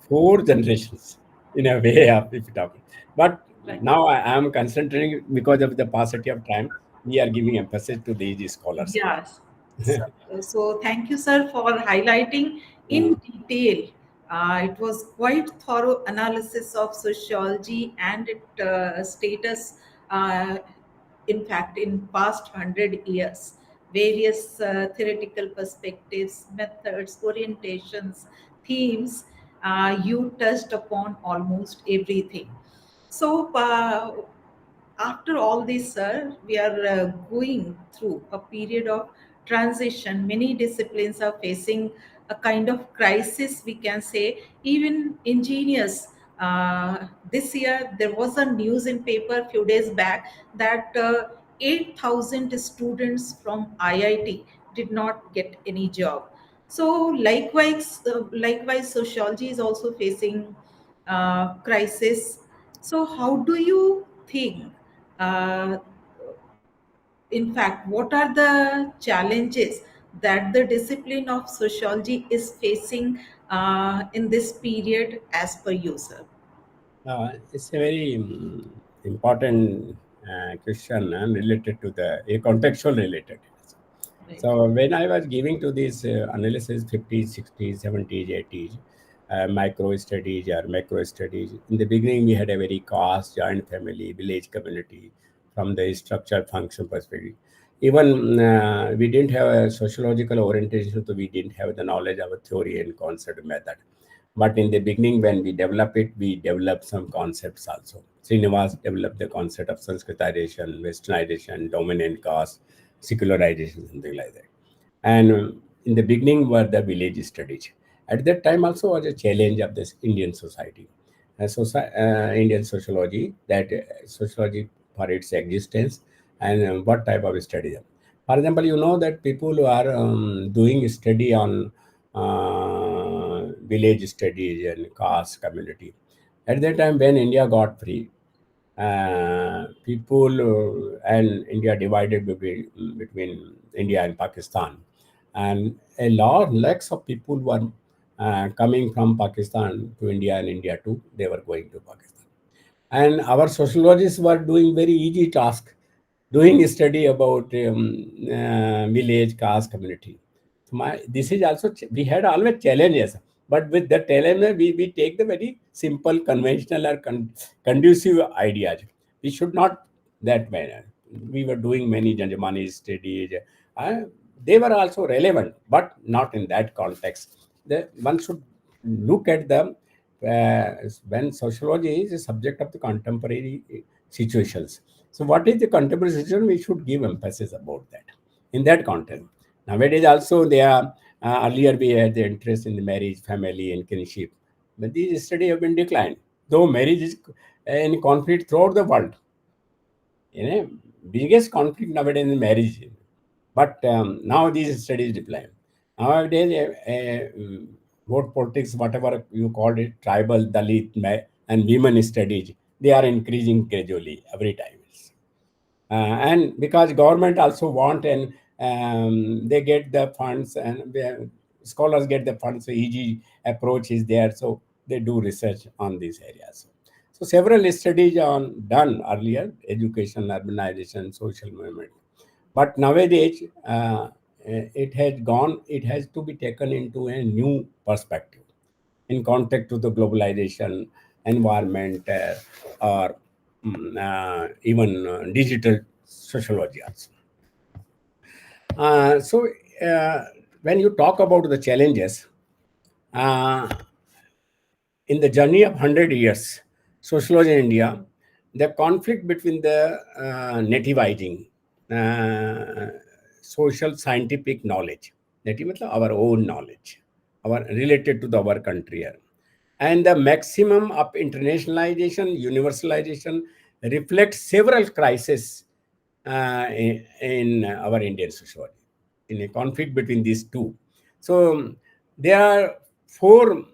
four generations in a way, if you talk. But Right. now I am concentrating because of the paucity of time. We are giving emphasis to these scholars. Yes. So thank you, sir, for highlighting in Mm. detail. It was quite thorough analysis of sociology and its status. In fact, in past 100 years, various theoretical perspectives, methods, orientations, themes. You touched upon almost everything. So, after all this, sir, we are going through a period of transition. Many disciplines are facing a kind of crisis, we can say. Even engineers. This year, there was a news in paper a few days back that 8,000 students from IIT did not get any job. So, likewise, sociology is also facing crisis. So, how do you think? Uh, in fact, what are the challenges that the discipline of sociology is facing in this period, as per you, sir? It's a very important question and related to the a contextual related. Right. So when I was giving to this analysis 50s, 60s, 70s, 80s, micro studies or macro studies, in the beginning we had a very caste, joint family, village community from the structural function perspective. Even we didn't have a sociological orientation, so we didn't have the knowledge of a theory and concept method. But in the beginning, when we develop it, we develop some concepts also. Srinivas developed the concept of Sanskritization, Westernization, dominant caste, secularization, something like that. And in the beginning were the village studies. At that time also was a challenge of this Indian society. Indian sociology, that sociology for its existence and what type of study. For example, you know that people who are doing study on village studies and caste community. At that time when India got free, people and India divided between India and Pakistan, and a lot lakhs of people were coming from Pakistan to India, and India too. They were going to Pakistan, and our sociologists were doing very easy task, doing a study about village caste community. So this is also we had always challenges, but with the challenge we take the very simple, conventional or conducive ideas. We should not that manner. We were doing many Janjamani studies. Uh, they were also relevant, but not in that context. One should look at them when sociology is a subject of the contemporary situations. So, what is the contemporary situation? We should give emphasis about that in that context. Nowadays, also, they are earlier we had the interest in the marriage, family, and kinship, but these studies have been declined. Though marriage is in conflict throughout the world, you know, biggest conflict nowadays in marriage. But now these studies decline. Nowadays, vote politics, whatever you call it, tribal, Dalit, and women studies, they are increasing gradually every time. And because government also want, and they get the funds, and scholars get the funds, so easy approach is there, so they do research on these areas. So several studies on done earlier, education, urbanization, social movement, but nowadays it has to be taken into a new perspective in context to the globalization environment, or even digital sociology also. So uh, when you talk about the challenges, uh, in the journey of 100 years, sociology in India, the conflict between the nativizing uh, social scientific knowledge, native means our own knowledge, our related to our country, and the maximum of internationalization, universalization reflects several crises in our Indian society, in a conflict between these two. So there are four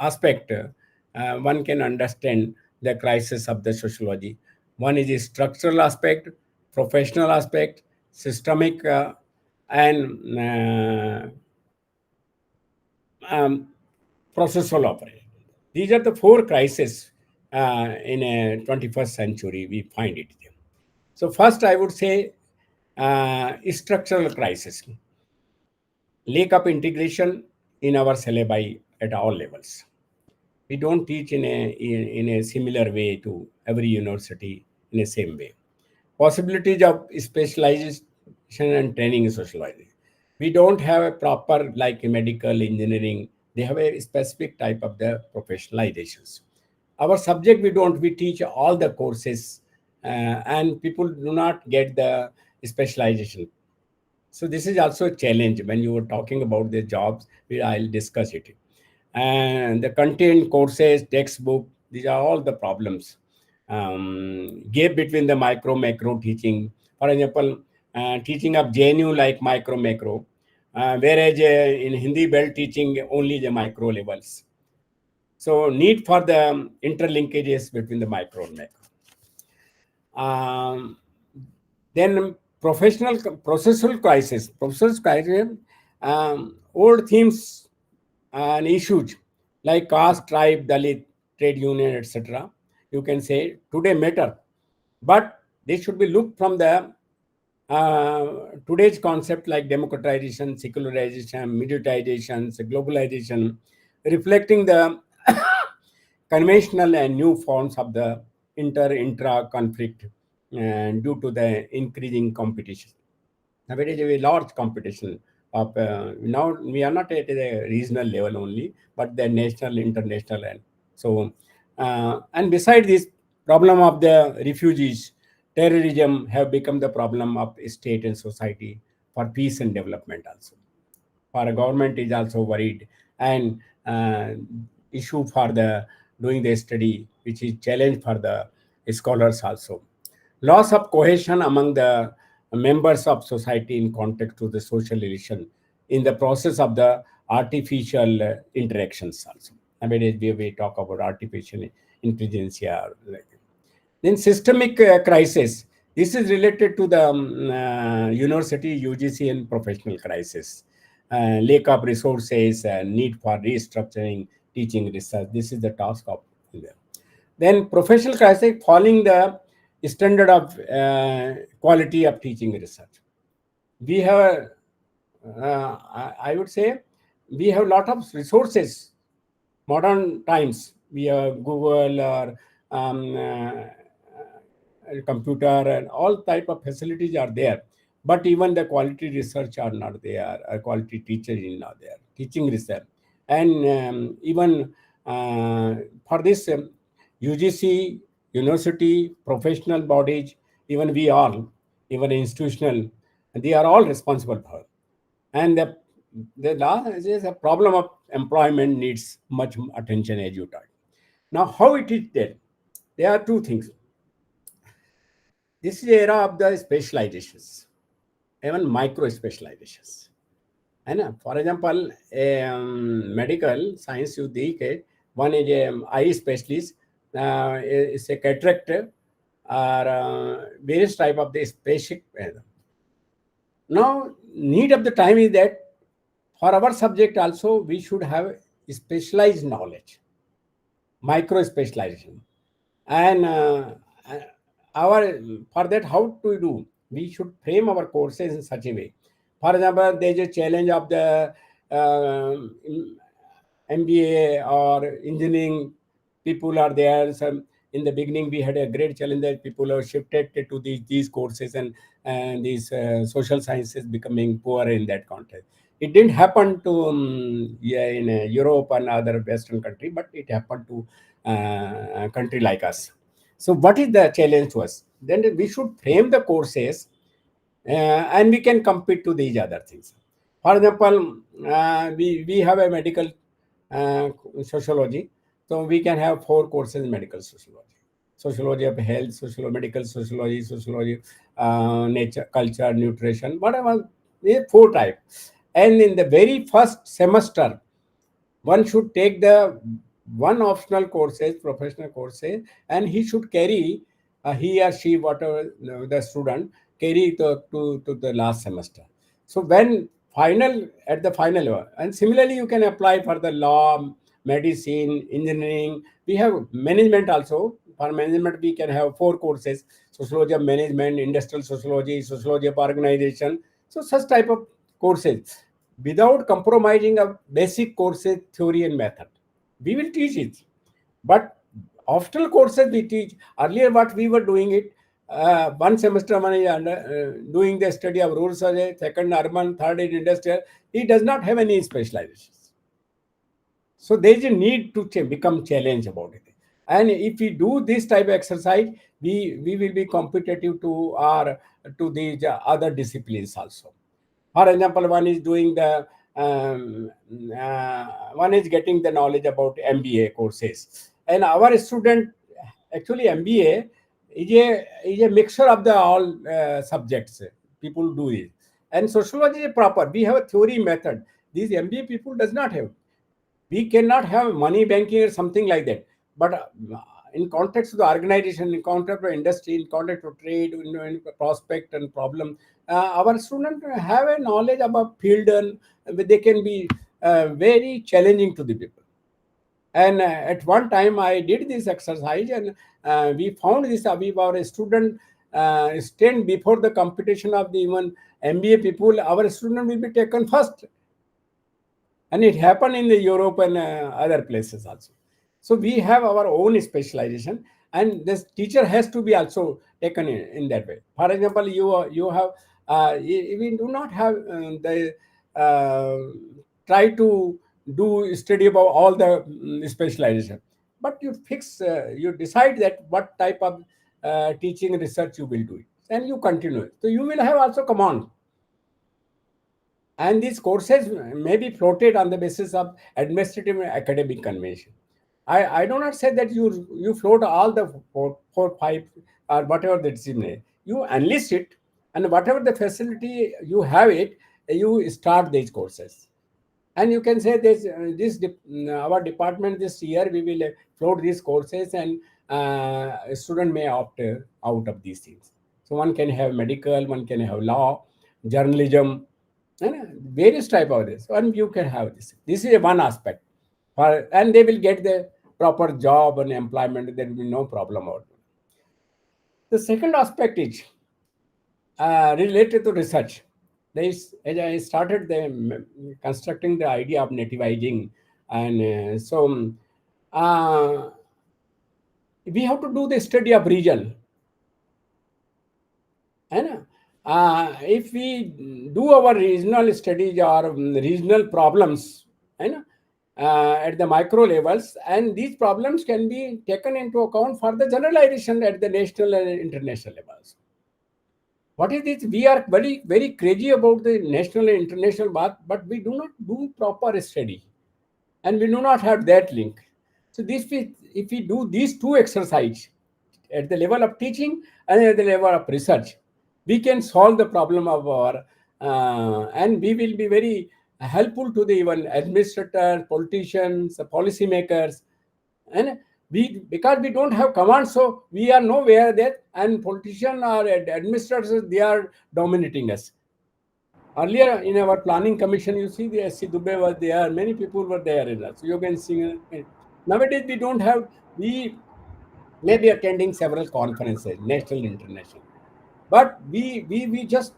aspect one can understand the crisis of the sociology. One is a structural aspect, professional aspect, systemic, and um, processual operation. These are the four crises in a 21st century we find it there. So first I would say structural crisis, lack of integration in our syllabi at all levels. We don't teach in a similar way to every university in the same way. Possibilities of specialization and training in sociology. We don't have a proper like a medical engineering. They have a specific type of the professionalizations. Our subject we teach all the courses, and people do not get the specialization. So this is also a challenge when you were talking about the jobs. I'll discuss it. And the content, courses, textbook, these are all the problems. Gap between the micro macro teaching. For example, teaching of JNU like micro macro, whereas in Hindi belt teaching only the micro levels. So need for the interlinkages between the micro and macro. Um, then processual crisis. Processual crisis, old themes and issues like caste, tribe, Dalit, trade union, etc. You can say today matter, but they should be looked from the today's concept like democratization, secularization, mediatization, globalization, reflecting the conventional and new forms of the intra conflict, and due to the increasing competition. Nowadays, there is a large competition of now we are not at a regional level only, but the national, international, and so. And beside this problem of the refugees, terrorism have become the problem of state and society for peace and development also. For a government is also worried, and issue for the doing the study, which is challenge for the scholars also. Loss of cohesion among the members of society in context to the social relation in the process of the artificial interactions also. Nowadays, we talk about artificial intelligence. Yeah, like. Then systemic crisis. This is related to the university, UGC, and professional crisis. Lack of resources, need for restructuring teaching research. This is the task of them. Then professional crisis, falling the standard of quality of teaching research. We have, I would say, we have a lot of resources. Modern times, we have Google or computer and all type of facilities are there, but even the quality research are not there, quality teacher is not there, teaching research. And even for this UGC, university, professional bodies, even we all, even institutional, they are all responsible for. And the last is a problem of employment needs much attention, as you talk. Now, how it is there? There are two things. This is the era of the specializations, even micro specializations. है ना? For example, medical science you देख one is a eye specialist, is a cataract, or various type of the specific. Now, need of the time is that for our subject also we should have specialized knowledge, micro specialization. And our for that, how to do? We should frame our courses in such a way. For example, there is a challenge of the MBA or engineering people are there. Some in the beginning we had a great challenge that people have shifted to these courses, and these social sciences becoming poor in that context. It didn't happen to yeah, in Europe and other Western country, but it happened to a country like us. So what is the challenge to us? Then we should frame the courses, and we can compete to these other things. For example, we have a medical uh, sociology, so we can have four courses in medical sociology: sociology of health, medical sociology, sociology, nature, culture, nutrition, whatever. We have four types, and in the very first semester one should take the one optional courses, professional courses, and he should carry, he or she, whatever the student, carry to the last semester. So when final, at the final level, and similarly you can apply for the law, medicine, engineering. We have management also. For management we can have four courses: sociology of management, industrial sociology, sociology of organization. So such type of courses, without compromising a basic courses theory and method. We will teach it, but optional courses we teach. Earlier, what we were doing it, one semester one is doing the study of rural survey, second urban, third is industrial. He does not have any specializations. So there is a need to become challenge about it. And if we do this type of exercise, we will be competitive to our to these other disciplines also. For example, one is doing the one is getting the knowledge about MBA courses, and our student, actually MBA is a mixture of the all subjects. People do it, and sociology is proper. We have a theory method. These MBA people does not have. We cannot have money banking or something like that. But in context of the organization, in context of industry, in context of trade, in prospect and problem, our students have a knowledge about field, and they can be very challenging to the people. And at one time I did this exercise, and we found this, we were a student stand before the competition of the even MBA people, our student will be taken first. And it happened in the Europe and other places also. So we have our own specialization, and this teacher has to be also taken in that way. For example, you have we do not have the uh, try to do study about all the specialization, but you fix, you decide that what type of teaching research you will do it, and you continue it. So you will have also command, and these courses may be floated on the basis of administrative and academic convention. I do not say that you float all the four, five, or whatever the discipline. You enlist it, and whatever the facility you have it, you start these courses. And you can say this, our department this year we will float these courses, and a student may opt out of these things. So one can have medical, one can have law, journalism, and various type of this. And you can have this. This is one aspect, and they will get the proper job and employment. There will be no problem about it. The second aspect is related to research. As I started constructing the idea of nativizing, and we have to do the study of region. है ना? If we do our regional studies or regional problems, है ना, at the micro levels, and these problems can be taken into account for the generalization at the national and international levels. What is this? We are very, very crazy about the national and international path, but we do not do proper study, and we do not have that link. So if we do these two exercises at the level of teaching and at the level of research, we can solve the problem of our, and we will be very helpful to the even administrators, politicians, policymakers, and we, because we don't have command, so we are nowhere there, and politicians or administrators, they are dominating us. Earlier in our planning commission, you see the SC Dubey was there, many people were there in us. You can see. Nowadays we don't have, we may be attending several conferences, national, international, but we just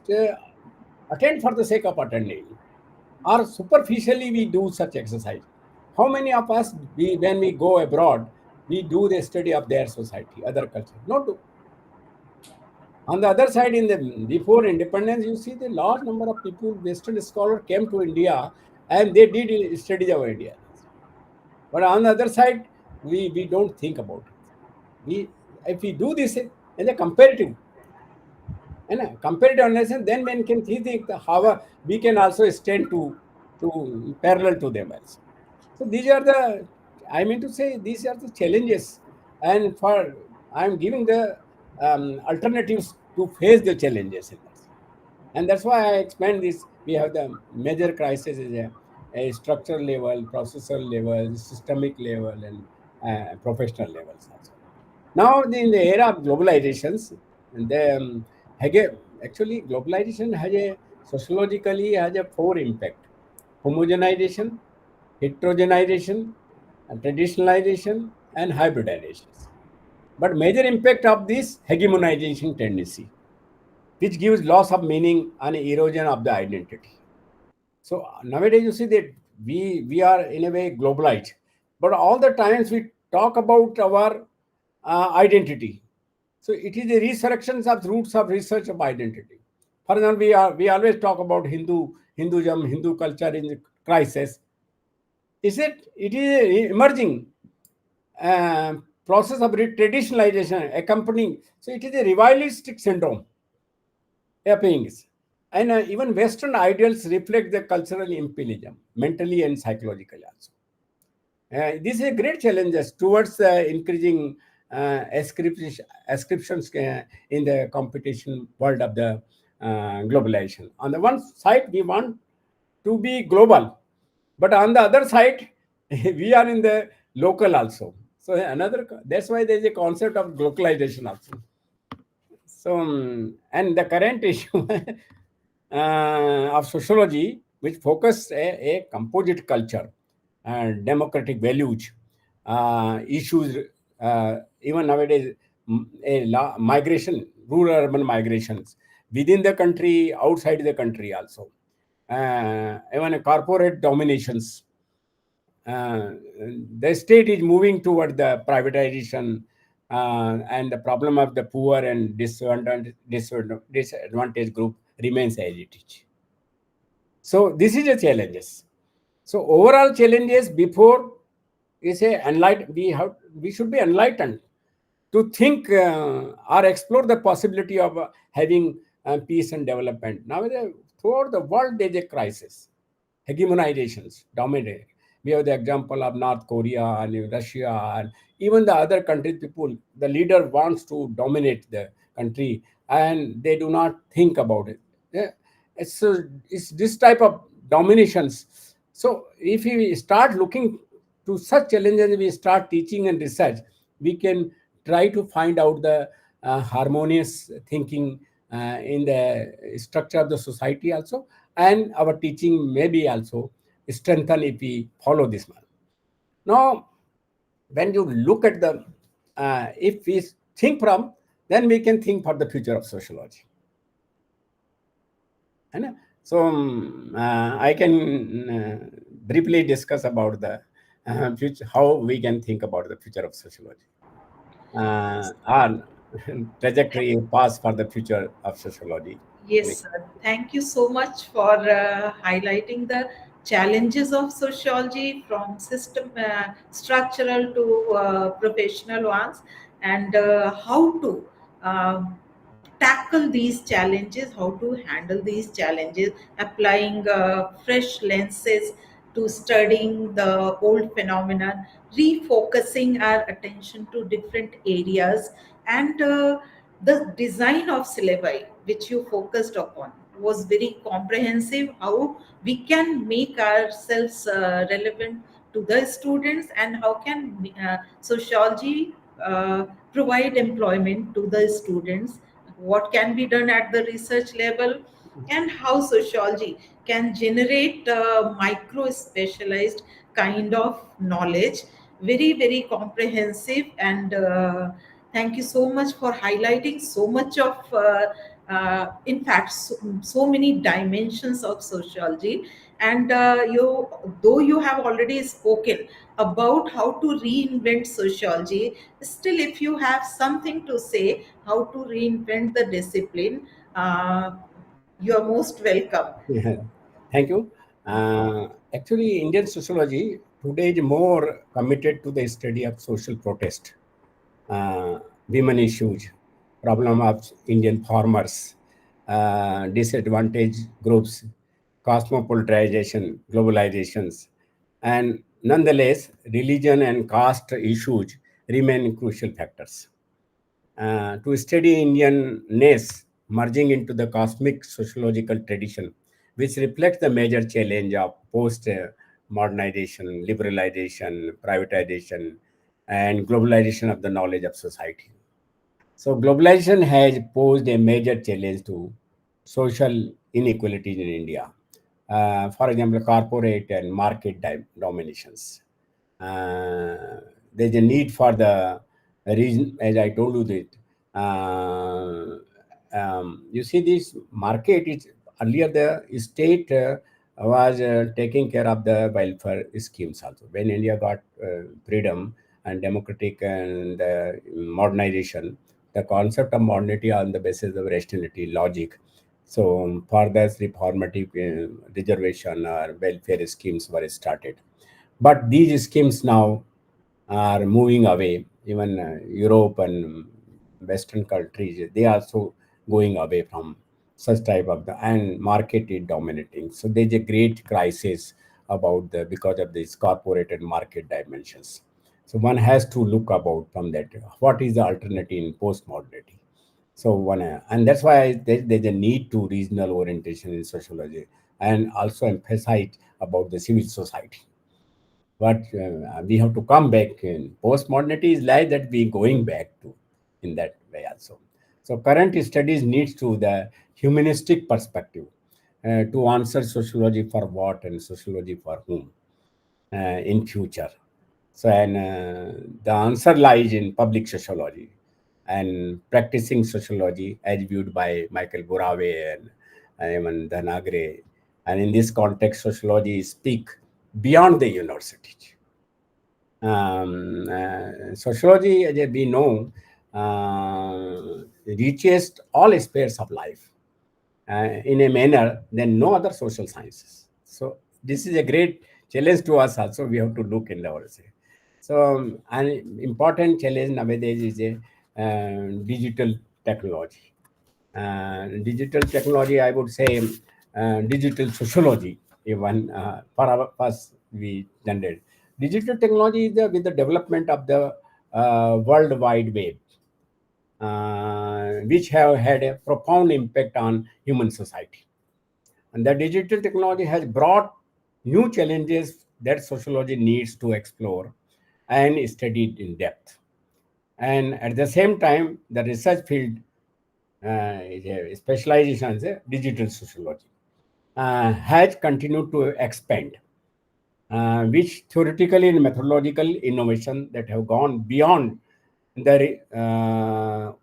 attend for the sake of attending, or superficially we do such exercise. How many of us, when we go abroad, we do the study of their society, other culture? Not do. On the other side, in the before independence, you see the large number of people, Western scholars came to India and they did studies of India. But on the other side, we don't think about it. If we do this as a comparative, and comparative analysis, then one can think how we can also stand to parallel to them also. So these are the, I mean to say, these are the challenges, and for I am giving the alternatives to face the challenges in this. And that's why I explained this. We have the major crisis is a structural level, processual level, systemic level, and professional levels also. Now, in the era of globalizations, the actually globalization has a sociologically has a four impact: homogenization, heterogenization, and traditionalization, and hybridization. But major impact of this hegemonization tendency, which gives loss of meaning and erosion of the identity. So nowadays you see that we are in a way globalized, but all the times we talk about our identity. So it is the resurrections of roots of research of identity. For example, we always talk about Hinduism, Hindu culture in crisis. It is a emerging process of traditionalization accompanying. So it is a revivalistic syndrome appearings. And even Western ideals reflect the cultural imperialism, mentally and psychologically also. This is a great challenge towards increasing ascriptions in the competition world of the globalization. On the one side, we want to be global, but on the other side, we are in the local also. So another, that's why there is a concept of localization also. So, and the current issue of sociology, which focus a composite culture and democratic values, issues, even nowadays, migration, rural urban migrations within the country, outside the country also, even corporate dominations. The state is moving toward the privatization, and the problem of the poor and disadvantaged group remains as it is. So this is a challenges. So overall challenges before is a enlightened. We should be enlightened to think or explore the possibility of having peace and development. Now, throughout the world, there is a crisis, hegemonizations, dominating. We have the example of North Korea and Russia and even the other countries. People, the leader wants to dominate the country, and they do not think about it. Yeah. It's this type of dominations So if we start looking to such challenges, we start teaching and research, we can try to find out the harmonious thinking in the structure of the society also, and our teaching maybe also strengthen if we follow this man. Now, when you look at the, if we think from, then we can think for the future of sociology. है ना? So I can briefly discuss about the future, how we can think about the future of sociology. Our trajectory path for the future of sociology. Yes, sir. Thank you so much for highlighting the challenges of sociology from system structural to professional ones, and how to um tackle these challenges, how to handle these challenges, applying fresh lenses to studying the old phenomenon, refocusing our attention to different areas, and the design of syllabi which you focused upon was very comprehensive. How we can make ourselves relevant to the students, and how can sociology provide employment to the students, what can be done at the research level, and how sociology can generate micro specialized kind of knowledge. Very, very comprehensive, and thank you so much for highlighting so much of in fact so many dimensions of sociology. And you, though you have already spoken about how to reinvent sociology, still if you have something to say how to reinvent the discipline, you are most welcome. Yeah. Thank you. Actually, Indian sociology today is more committed to the study of social protest, uh, women issues, problem of Indian farmers, disadvantaged groups, cosmopolitization, globalizations, and nonetheless, religion and caste issues remain crucial factors. To study Indianness merging into the cosmic sociological tradition, which reflects the major challenge of post modernization, liberalization, privatization, and globalization of the knowledge of society. So, globalization has posed a major challenge to social inequalities in India. For example, corporate and market dominations. There's a need for the reason, as I told you that. You see, this market is earlier the state was taking care of the welfare schemes also. When India got freedom and democratic and modernization, the concept of modernity on the basis of rationality, logic. So further reformative reservation or welfare schemes were started. But these schemes now are moving away. Even Europe and Western countries, they are also going away from such type of the, and market is dominating. So there's a great crisis about the, because of these corporate and market dimensions. So one has to look about from that, what is the alternative in post-modernity. So one, and that's why there's a need to regional orientation in sociology, and also emphasize about the civil society. But we have to come back in postmodernity is like that we going back to in that way also. So current studies needs to the humanistic perspective to answer sociology for what and sociology for whom in future. So, and the answer lies in public sociology and practicing sociology as viewed by Michael Burawe and even the Nagre. And in this context, sociology speak beyond the university. Sociology, as we know, reaches all spheres of life in a manner than no other social sciences. So this is a great challenge to us also. We have to look in our say. So an important challenge nowadays is a digital technology. Digital technology, I would say, digital sociology. Even for our us, we generate digital technology is the, with the development of the World Wide Web, which have had a profound impact on human society. And the digital technology has brought new challenges that sociology needs to explore and study in depth. And at the same time, the research field is a specialization as a digital sociology has continued to expand, which theoretical and methodological innovation that have gone beyond the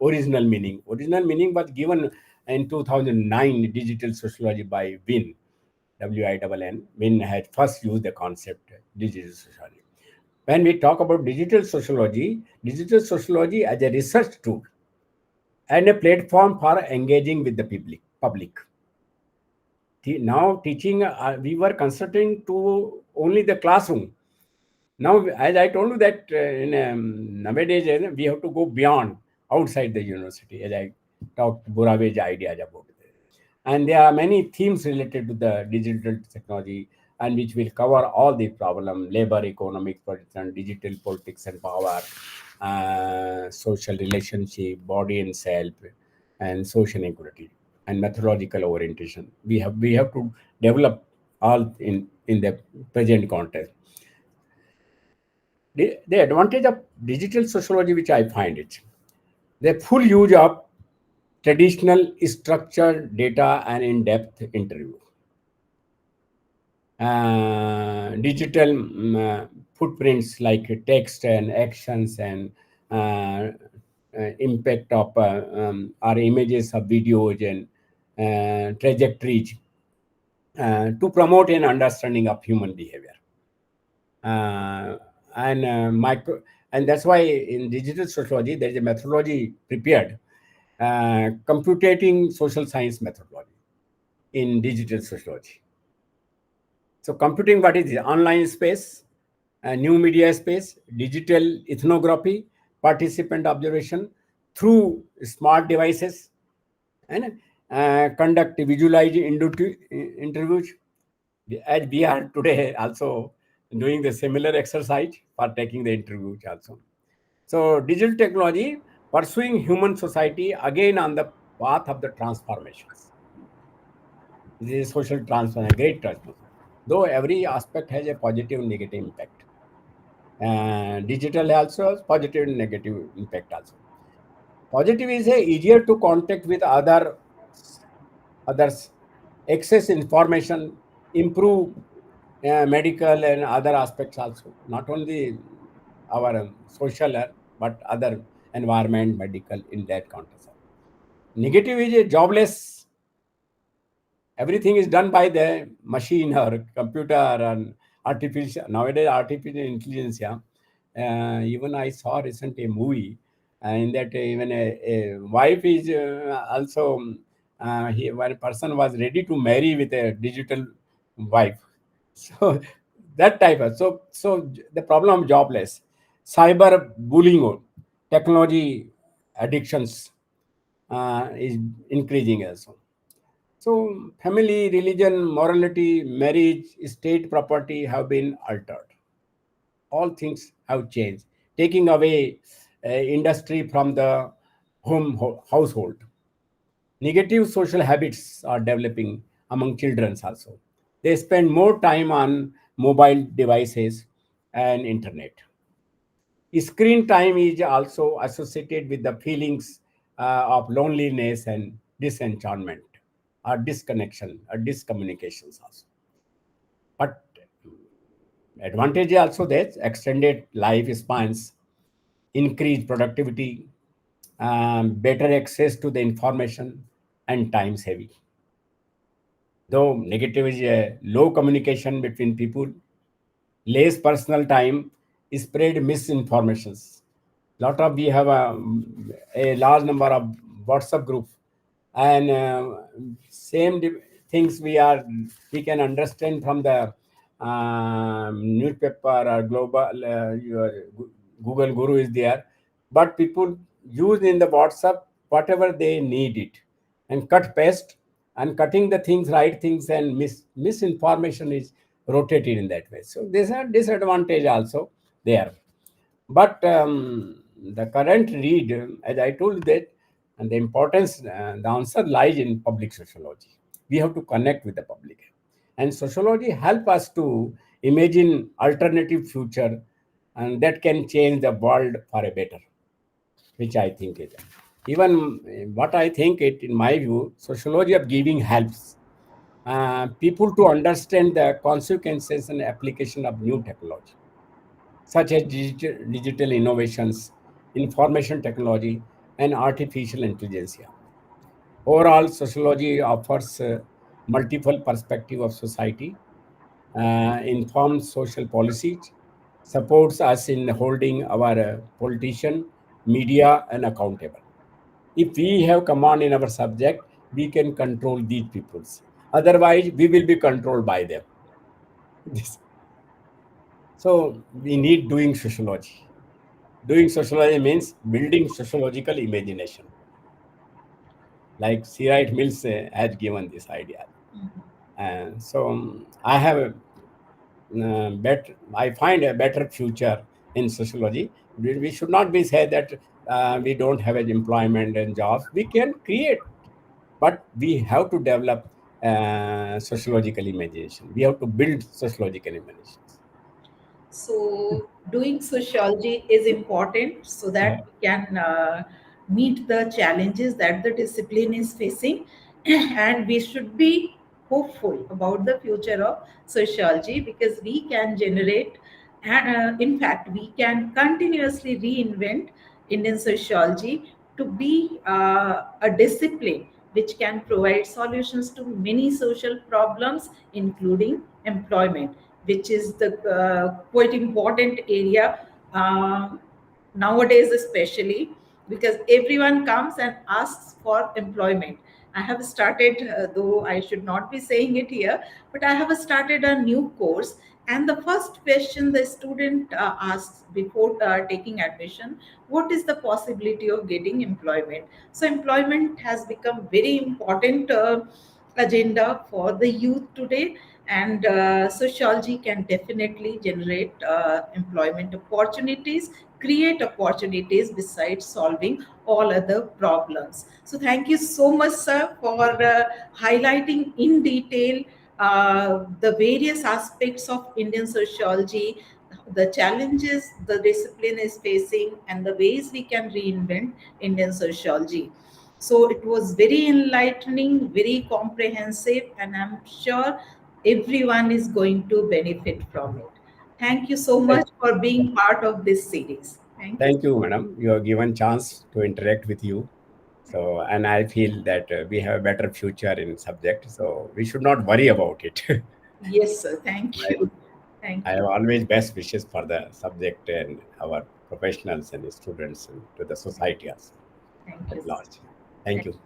original meaning. Original meaning was given in 2009 digital sociology by Win, WINN. Win had first used the concept digital sociology. When we talk about digital sociology as a research tool and a platform for engaging with the public. Now teaching, we were concentrating to only the classroom. Now, as I told you that nowadays we have to go beyond outside the university, as I talked Burave's ideas about it. And there are many themes related to the digital technology, and which will cover all the problem: labor, economic, production, digital politics and power, social relationship, body and self, and social equality, and methodological orientation. We have to develop all in the present context. The advantage of digital sociology, which I find it, the full use of traditional structured data and in-depth interview, digital footprints like text and actions and uh, impact of our images of videos and trajectories to promote an understanding of human behavior. uh, and micro and that's why in digital sociology there is a methodology prepared, computating social science methodology in digital sociology. So computing, what is it? Online space, new media space, digital ethnography, participant observation through smart devices, and conduct visualize interviews, as we are today also doing the similar exercise for taking the interviews also. So digital technology pursuing human society again on the path of the transformations. This is social transformation, great transformation. Though every aspect has a positive and negative impact. Digital also has positive and negative impact also. Positive is easier to contact with others, access information, improve medical and other aspects also. Not only our social, but other environment, medical in that context. Negative is a jobless. Everything is done by the machine or computer and artificial. Nowadays, artificial intelligence. Yeah. Even I saw recently a movie, in that even a wife is also one person was ready to marry with a digital wife. So that type of, so the problem of jobless, cyber bullying, or technology addictions is increasing also. So family, religion, morality, marriage, state property have been altered. All things have changed, taking away industry from the household. Negative social habits are developing among children also. They spend more time on mobile devices and internet. Screen time is also associated with the feelings of loneliness and disenchantment, or disconnection, or discommunications also. But advantage also there: extended life spans, increased productivity, better access to the information, and time saving. Though negative is low communication between people, less personal time, spread misinformations. Lot of, we have a large number of WhatsApp group, and same things we can understand from the newspaper or global, your Google Guru is there, but people use in the WhatsApp whatever they need it, and cut paste, and cutting the things, right things, and misinformation is rotated in that way. So there's a disadvantage also there. But the current read, as I told that, and the importance, the answer lies in public sociology. We have to connect with the public, And sociology help us to imagine alternative future and that can change the world for a better, which I think it. Even what I think it, in my view, sociology of giving helps people to understand the consequences and application of new technology, such as digital innovations, information technology, and artificial intelligence. Overall, sociology offers multiple perspective of society, informs social policies, supports us in holding our politician, media, and accountable. If we have command in our subject, we can control these peoples. Otherwise, we will be controlled by them. This- So we need doing sociology. Doing sociology means building sociological imagination. Like C. Wright Mills has given this idea. And so I have better. I find a better future in sociology. We should not be said that we don't have an employment and jobs. We can create, but we have to develop sociological imagination. We have to build sociological imaginations. So, doing sociology is important so Yeah. that we can meet the challenges that the discipline is facing, and we should be hopeful about the future of sociology because we can generate, and in fact, we can continuously reinvent Indian sociology to be a discipline which can provide solutions to many social problems, including employment, which is the quite important area nowadays, especially because everyone comes and asks for employment. I have started, though I should not be saying it here, but I have started a new course. And the first question the student asks before taking admission, what is the possibility of getting employment? So, employment has become very important agenda for the youth today, and sociology can definitely generate employment opportunities, create opportunities besides solving all other problems. So thank you so much, sir, for highlighting in detail the various aspects of Indian sociology, the challenges the discipline is facing, and the ways we can reinvent Indian sociology. So it was very enlightening, very comprehensive, and I'm sure everyone is going to benefit from it. Thank you so Thank much for being part of this series. Thank you. thank you, madam. You are given chance to interact with you. So, and I feel that we have a better future in subject. So we should not worry about it. Yes, sir. Thank Right. you. I Thank have you. always best wishes for the subject and our professionals and students and to the society also Thank you, at sir. large. Thank Thank you.